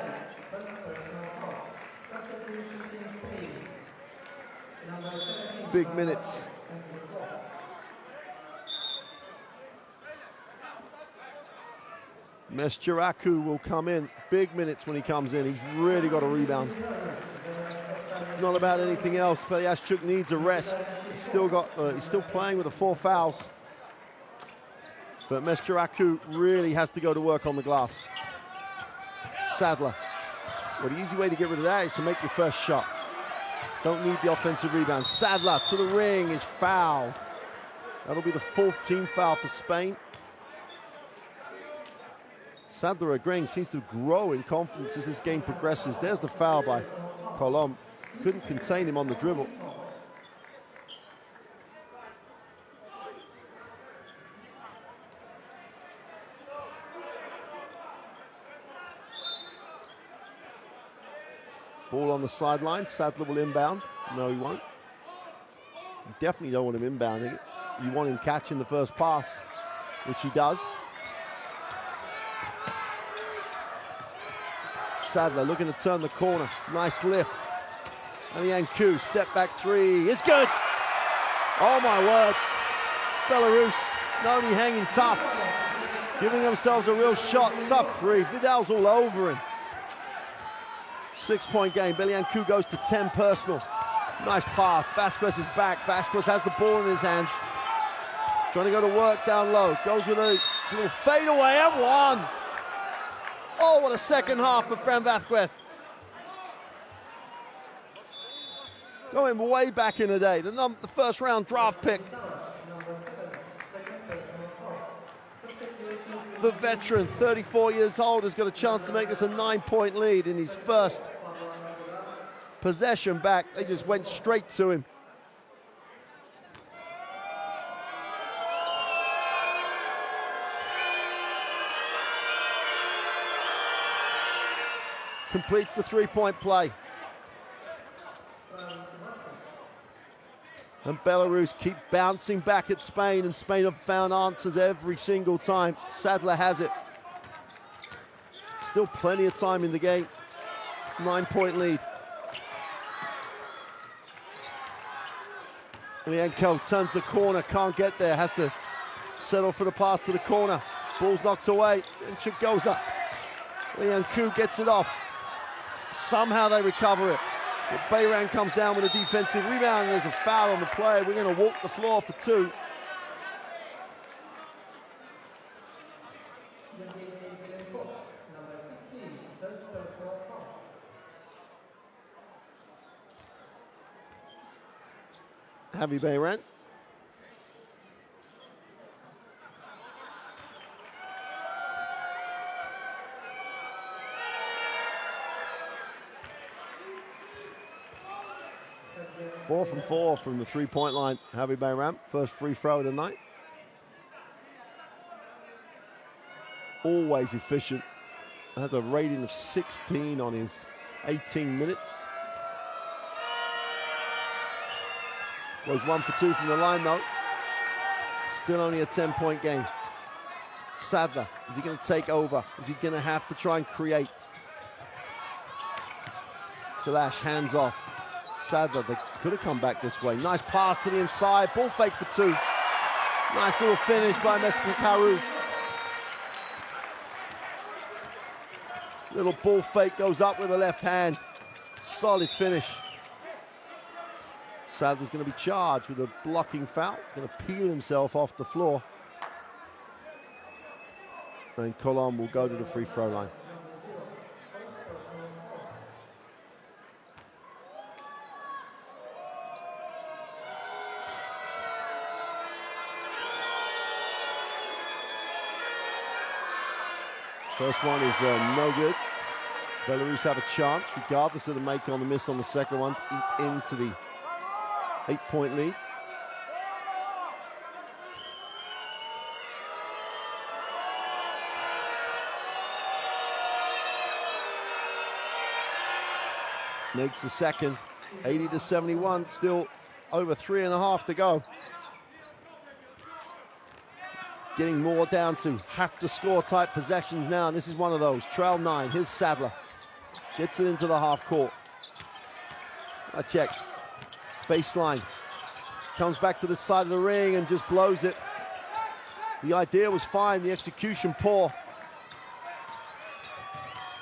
Big minutes. Mesjeraku will come in. Big minutes when he comes in. He's really got a rebound. It's not about anything else. Beliashchuk needs a rest. He's still playing with the 4 fouls. But Mesjeraku really has to go to work on the glass. Sadler. Well, the easy way to get rid of that is to make your first shot. Don't need the offensive rebound. Sadler to the ring is fouled. That'll be the 4th team foul for Spain. Sadler agreeing, seems to grow in confidence as this game progresses. There's the foul by Colom. Couldn't contain him on the dribble. Ball on the sideline. Sadler will inbound. No, he won't. You definitely don't want him inbounding it. You want him catching the first pass, which he does. Sadler looking to turn the corner. Nice lift. Elianku, step back 3. It's good. Oh my word. Belarus not only hanging tough, giving themselves a real shot. Tough 3. Vidal's all over him. 6-point game. Belianku goes to 10 personal. Nice pass. Vasquez is back. Vasquez has the ball in his hands. Trying to go to work down low. Goes with a little fadeaway and 1. Oh, what a second half for Fran Vasquez. Going way back in the day. The first round draft pick. The veteran, 34 years old, has got a chance to make this a 9-point lead in his first possession back. They just went straight to him. Completes the 3-point play. And Belarus keep bouncing back at Spain, and Spain have found answers every single time. Sadler has it. Still plenty of time in the game. 9-point lead. Lianko turns the corner, can't get there, has to settle for the pass to the corner. Ball's knocked away, and Chuk goes up. Lianku gets it off. Somehow they recover it. But Bayran comes down with a defensive rebound, and there's a foul on the play. We're going to walk the floor for 2. Javi Bayran. 4 from 4 from the three-point line. Javi Bayram, first free throw of the night. Always efficient. Has a rating of 16 on his 18 minutes. Goes 1 for 2 from the line though. Still only a 10-point game. Sadler, is he going to take over? Is he going to have to try and create? Slash, hands off. Sadler, they could have come back this way. Nice pass to the inside, ball fake for 2. Nice little finish by Mescakaru. Little ball fake goes up with the left hand. Solid finish. Sadler's going to be charged with a blocking foul. Going to peel himself off the floor. And Colom will go to the free throw line. First one is no good. Belarus have a chance, regardless of the make on the miss on the second one, to eat into the 8-point lead. Makes the second, 80-71, still over 3.5 to go. Getting more down to have to score type possessions now, and this is one of those. Trail 9, here's Sadler. Gets it into the half court. A check. Baseline. Comes back to the side of the ring and just blows it. The idea was fine, the execution poor.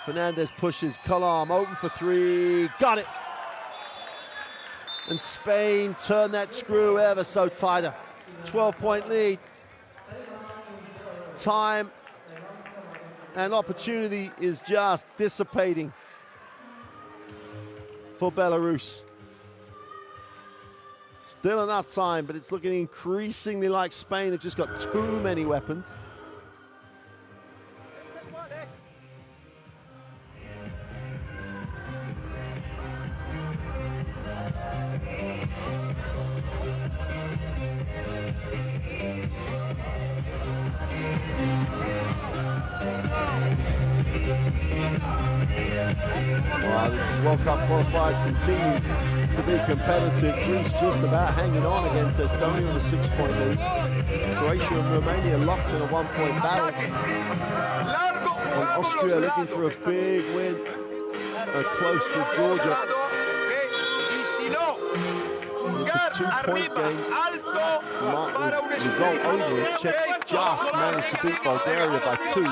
Fernandez pushes, Colom open for 3, got it. And Spain turned that screw ever so tighter. 12-point lead. Time and opportunity is just dissipating for Belarus. Still enough time, but it's looking increasingly like Spain have just got too many weapons. The World Cup qualifiers continue to be competitive. Greece just about hanging on against Estonia with a 6-point lead. Croatia and Romania locked in a 1-point battle. And Austria looking for a big win. Close with Georgia. It's a 2-point game. Result over it. Czech just managed to beat Bulgaria by 2.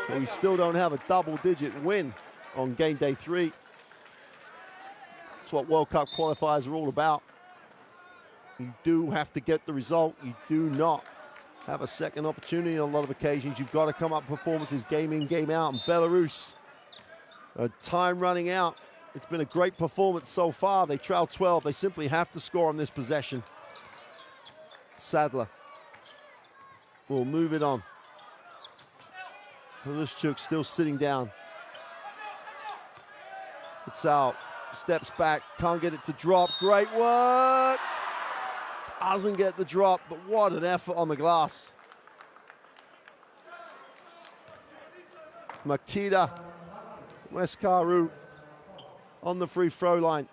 So we still don't have a double-digit win on game day 3. That's what World Cup qualifiers are all about. You do have to get the result. You do not have a second opportunity on a lot of occasions. You've got to come up with performances game in, game out. And Belarus, time running out. It's been a great performance so far. They trail 12. They simply have to score on this possession. Sadler will move it on. Polishchuk still sitting down. It's out. Steps back. Can't get it to drop. Great work. Doesn't get the drop, but what an effort on the glass. Makita Weskaru on the free throw line.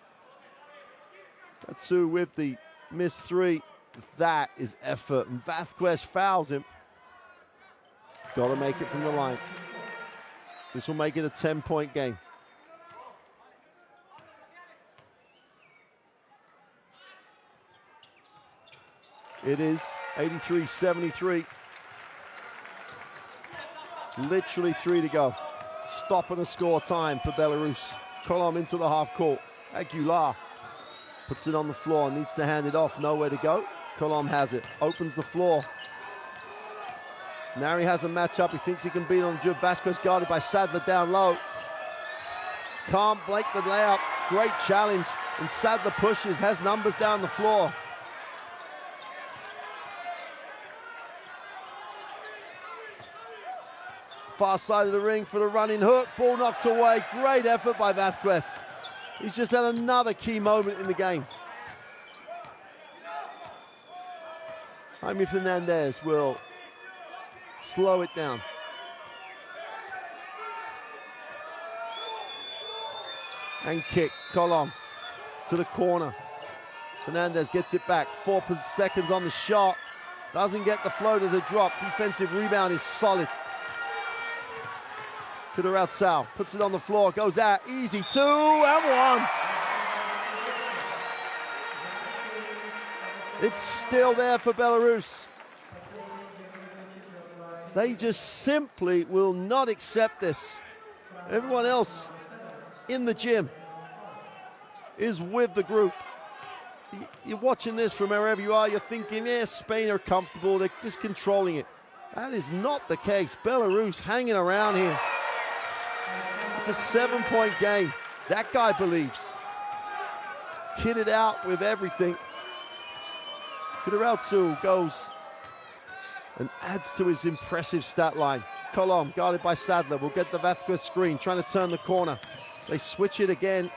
Katsu with the missed 3. That is effort. And Vazquez fouls him. Got to make it from the line. This will make it a 10-point game. It is 83-73. Literally 3 to go. Stop and a score time for Belarus. Colom into the half court. Aguilar puts it on the floor, needs to hand it off, nowhere to go. Colom has it, opens the floor. Now he has a matchup, he thinks he can beat on the dribble. Vazquez guarded by Sadler down low. Can't blank the layup, great challenge. And Sadler pushes, has numbers down the floor. Far side of the ring for the running hook. Ball knocked away. Great effort by Vazquez. He's just had another key moment in the game. Jaime Fernandez will slow it down. And kick, Colom to the corner. Fernandez gets it back, 4 seconds on the shot. Doesn't get the flow to the drop. Defensive rebound is solid. Kuderaltsau puts it on the floor, goes out, easy, 2 and 1. It's still there for Belarus. They just simply will not accept this. Everyone else in the gym is with the group. You're watching this from wherever you are, you're thinking, yeah, Spain are comfortable, they're just controlling it. That is not the case. Belarus hanging around here. It's a 7-point game. That guy believes. Kitted out with everything. Kuderaltsau goes and adds to his impressive stat line. Colom, guarded by Sadler, will get the Vázquez screen, trying to turn the corner. They switch it again.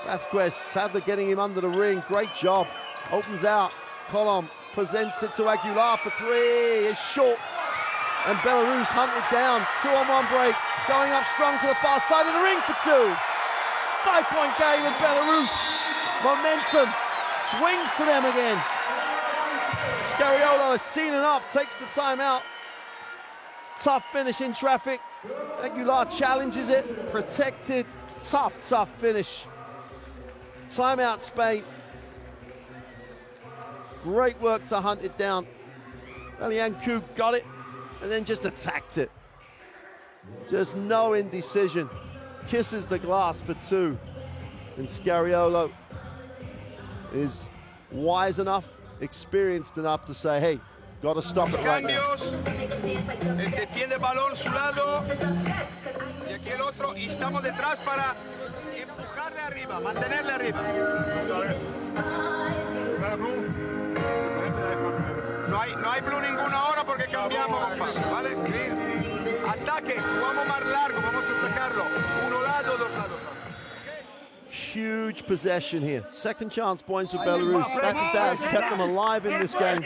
Vázquez, Sadler getting him under the ring. Great job. Opens out. Colom presents it to Aguilar for 3. It's short. And Belarus hunt it down. 2-on-1 break. Going up strong to the far side of the ring for 2. 5-point game and Belarus. Momentum swings to them again. Scariolo has seen enough, takes the timeout. Tough finish in traffic. Aguilar challenges it. Protected. Tough finish. Timeout, Spain. Great work to hunt it down. Eliancu got it and then just attacked it. Just no indecision. Kisses the glass for 2. And Scariolo is wise enough, experienced enough to say, hey, got to stop it right now. El que tiene el balón su lado y aquí el otro y estamos detrás para empujarle arriba, mantenerle arriba. No hay blue ninguna hora porque cambiamos, ¿vale? Ataque, jugamos más largo, vamos a sacarlo. Uno lado, 2 lados. Huge possession here. Second chance points for Belarus. That stat has kept them alive in this game.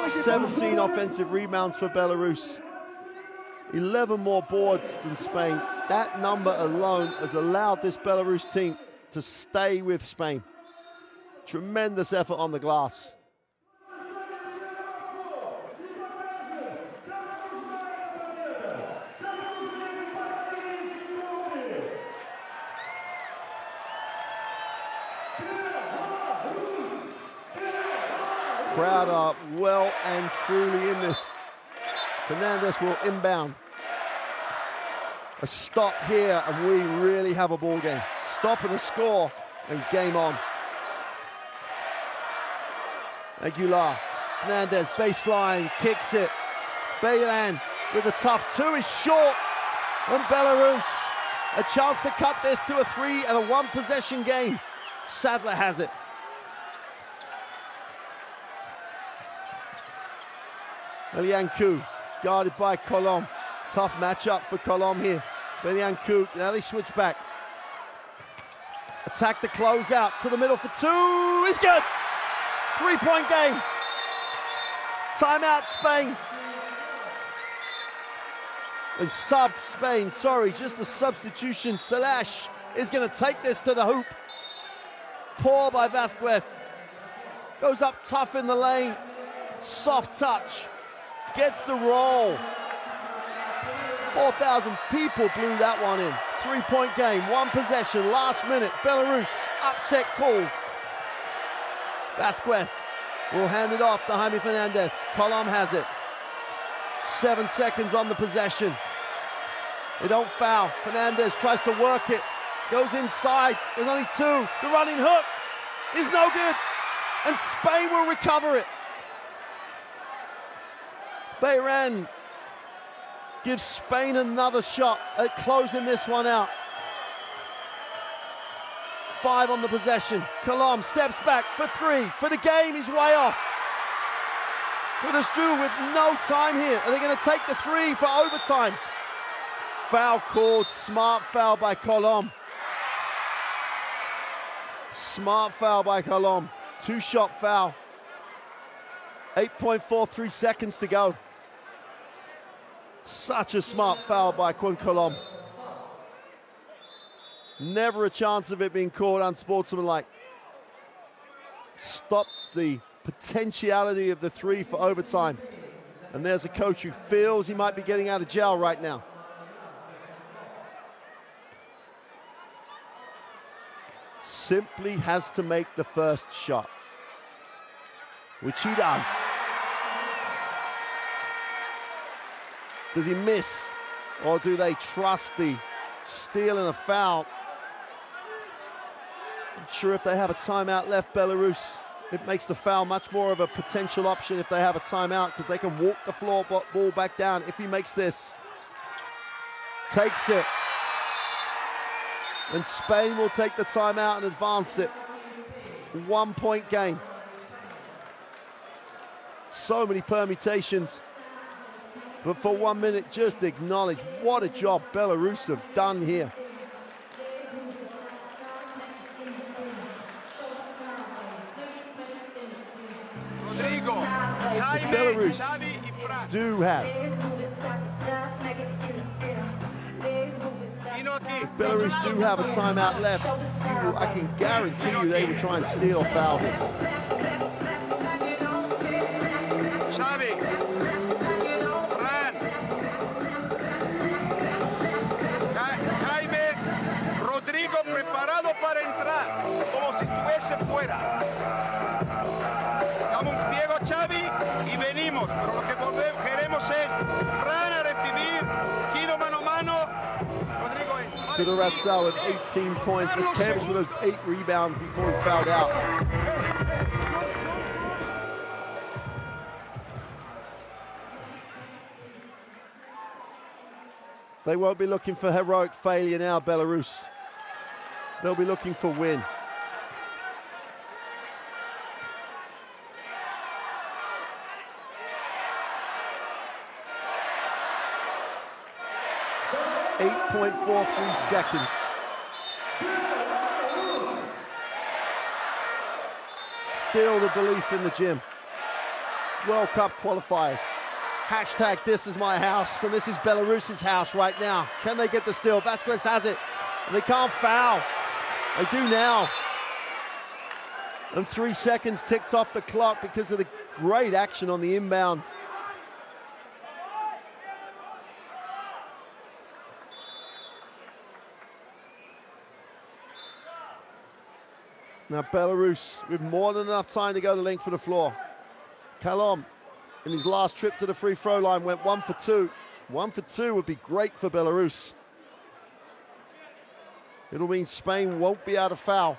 17 offensive rebounds for Belarus. 11 more boards than Spain. That number alone has allowed this Belarus team to stay with Spain. Tremendous effort on the glass. Crowd are well and truly in this. Fernandez will inbound. A stop here and we really have a ball game. Stop and a score and game on. Aguilar, Fernandez baseline, kicks it. Baylan with a tough 2 is short. And Belarus, a chance to cut this to a 3 and a 1 possession game. Sadler has it. Eliancu, guarded by Colom. Tough matchup for Colom here. Eliancu, now they switch back. Attack the closeout to the middle for 2, is good. 3-point game. Timeout, Spain. And Spain, just a substitution. Salash is going to take this to the hoop. Poor by Vázquez. Goes up tough in the lane. Soft touch. Gets the roll. 4,000 people blew that one in. 3-point game, 1 possession, last minute. Belarus, upset calls. Vázquez will hand it off to Jaime Fernandez. Colom has it. 7 seconds on the possession. They don't foul. Fernandez tries to work it. Goes inside. There's only 2. The running hook is no good. And Spain will recover it. Bayran gives Spain another shot at closing this one out. 5 on the possession. Colom steps back for 3. For the game, he's way off. Kuderaltsau with no time here. Are they going to take the 3 for overtime? Foul called, smart foul by Colom. Smart foul by Colom. 2-shot foul. 8.43 seconds to go. Such a smart foul by Kwon Colom. Never a chance of it being called unsportsmanlike. Stop the potentiality of the three for overtime. And there's a coach who feels he might be getting out of jail right now. Simply has to make the first shot, which he does. Does he miss, or do they trust the steal and a foul? Not sure if they have a timeout left, Belarus. It makes the foul much more of a potential option if they have a timeout, because they can walk the floor ball back down. If he makes this, takes it, and Spain will take the timeout and advance it. 1 point game. So many permutations. But for 1 minute, just acknowledge what a job Belarus have done here. Rodrigo, Jaime, Belarus Xavi y Fran. do have. Belarus do have a timeout left. I can guarantee you they will try and steal or foul him. Xavi, Fran, Jaime, Rodrigo preparado para entrar, como si estuviese fuera. Damos un ciego a Xavi y venimos, pero lo que queremos es Fran a recibir, Kino mano a mano, Rodrigo Kudaratsa with 18 points. This Cambridge with those 8 rebounds before he fouled out. They won't be looking for heroic failure now, Belarus. They'll be looking for win. .43 seconds. Still the belief in the gym. World Cup qualifiers. Hashtag this is my house, and this is Belarus's house right now. Can they get the steal? Vasquez has it, and they can't foul. They do now. And 3 seconds ticked off the clock because of the great action on the inbound. Now Belarus with more than enough time to go to length for the floor. Kalom, in his last trip to the free throw line, went 1 for 2. 1 for 2 would be great for Belarus. It'll mean Spain won't be out of foul.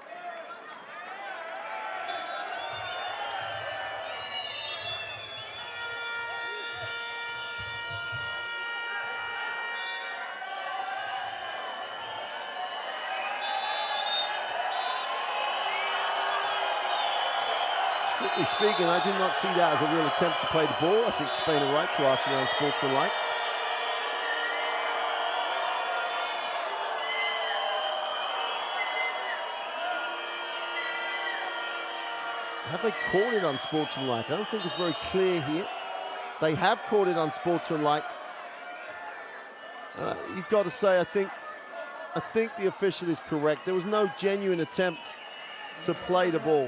Strictly speaking, I did not see that as a real attempt to play the ball. I think Spain are right to ask for unsportsmanlike. Have they called it unsportsmanlike? I don't think it's very clear here. They have called it unsportsmanlike. You've got to say, I think the official is correct. There was no genuine attempt to play the ball.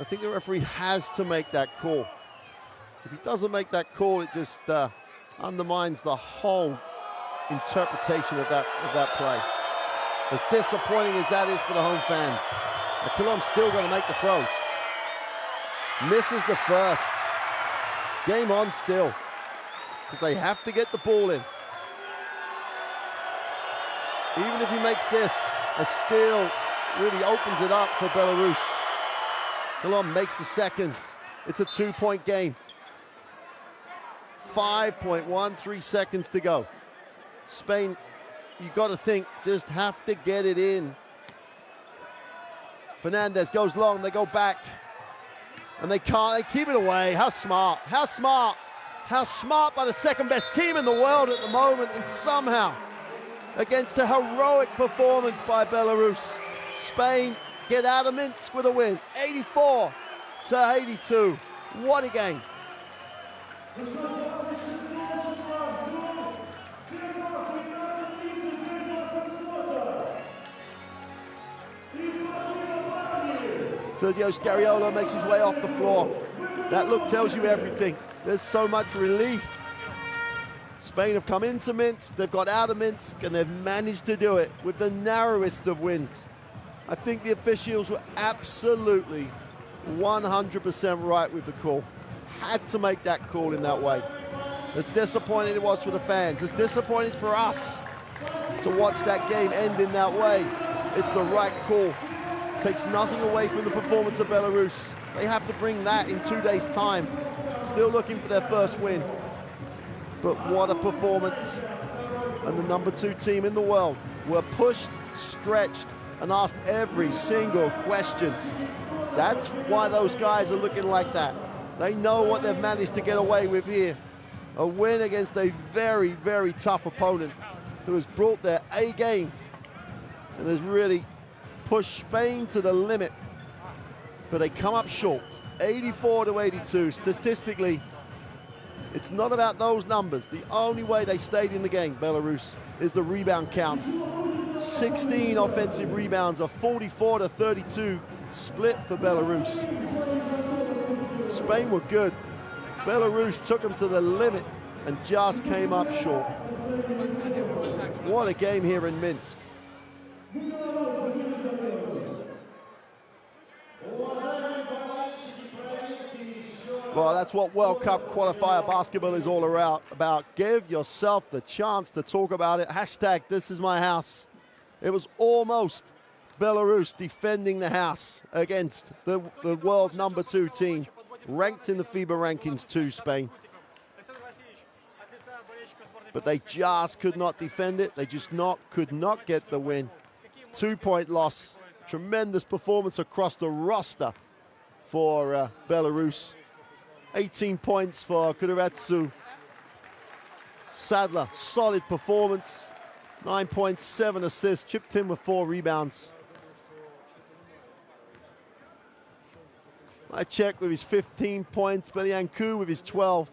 I think the referee has to make that call. If he doesn't make that call, it just undermines the whole interpretation of that play. As disappointing as that is for the home fans. Colom's still going to make the throws. Misses the first. Game on still, because they have to get the ball in. Even if he makes this, a steal really opens it up for Belarus. Colom makes the second. It's a 2-point game. 5.13 seconds to go. Spain, you got to think, just have to get it in. Fernandez goes long, they go back. And they can't, they keep it away. How smart, how smart. How smart by the second best team in the world at the moment, and somehow, against a heroic performance by Belarus, Spain get out of Minsk with a win, 84-82. What a game. Sergio Scariolo makes his way off the floor. That look tells you everything. There's so much relief. Spain have come into Minsk, they've got out of Minsk, and they've managed to do it with the narrowest of wins. I think the officials were absolutely 100% right with the call. Had to make that call in that way. As disappointing it was for the fans, as disappointing for us to watch that game end in that way, it's the right call. Takes nothing away from the performance of Belarus. They have to bring that in 2 days' time. Still looking for their first win. But what a performance. And the number 2 team in the world were pushed, stretched, and asked every single question. That's why those guys are looking like that. They know what they've managed to get away with here. A win against a very, very tough opponent who has brought their A game and has really pushed Spain to the limit. But they come up short, 84-82. Statistically, it's not about those numbers. The only way they stayed in the game, Belarus, is the rebound count. 16 offensive rebounds, a 44-32 split for Belarus. Spain were good. Belarus took them to the limit and just came up short. What a game here in Minsk. Well, that's what World Cup qualifier basketball is all about. Give yourself the chance to talk about it. Hashtag this is my house. It was almost Belarus defending the house against the world number 2 team, ranked in the FIBA rankings to Spain. But they just could not defend it. They just could not get the win. 2-point loss. Tremendous performance across the roster for Belarus. 18 points for Kudaratsu. Sadler, solid performance. 9 points, 7 assists, chipped in with 4 rebounds. I checked with his 15 points, Belianku with his 12.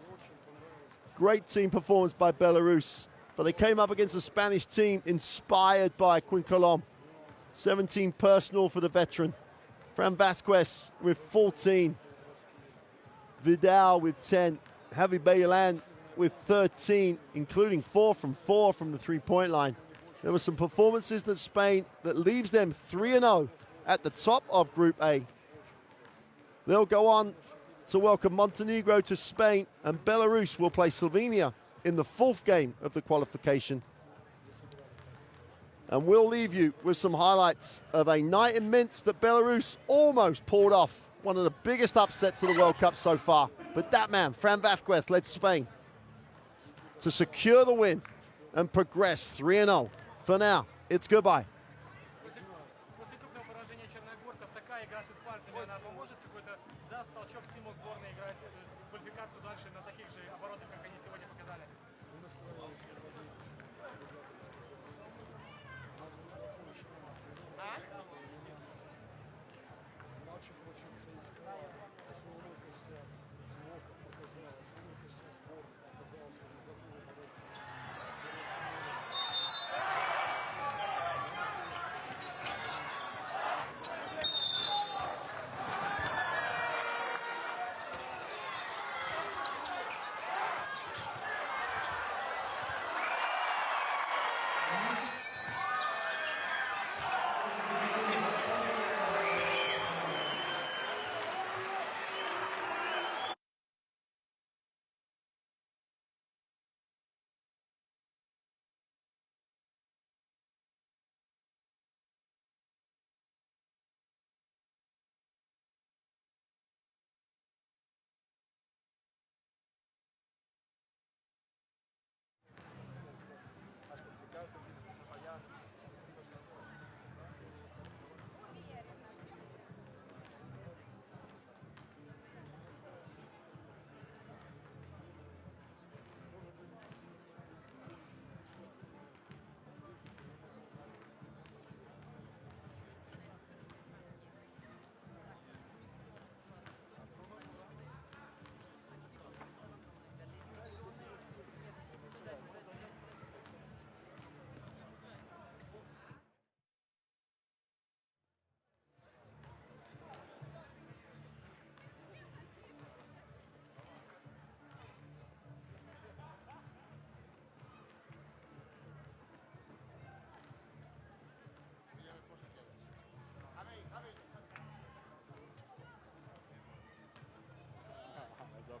Great team performance by Belarus, but they came up against a Spanish team inspired by Quincolom. 17 personal for the veteran. Fran Vasquez with 14. Vidal with 10. Javi Bailan with 13, including 4 from the three-point line. There were some performances that Spain that leaves them 3-0 at the top of Group A. They'll go on to welcome Montenegro to Spain, and Belarus will play Slovenia in the 4th game of the qualification. And we'll leave you with some highlights of a night in Minsk that Belarus almost pulled off. One of the biggest upsets of the World Cup so far. But that man, Fran Vasquez, led Spain to secure the win and progress 3-0. For now, it's goodbye.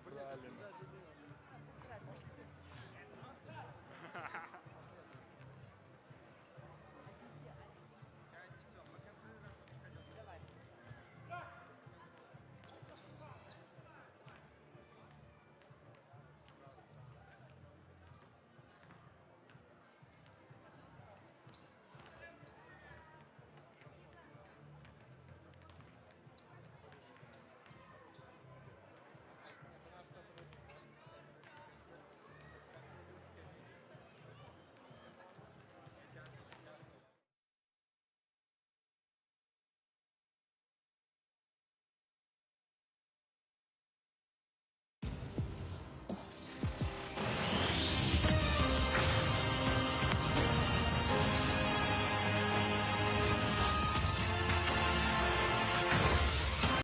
Да, правильно.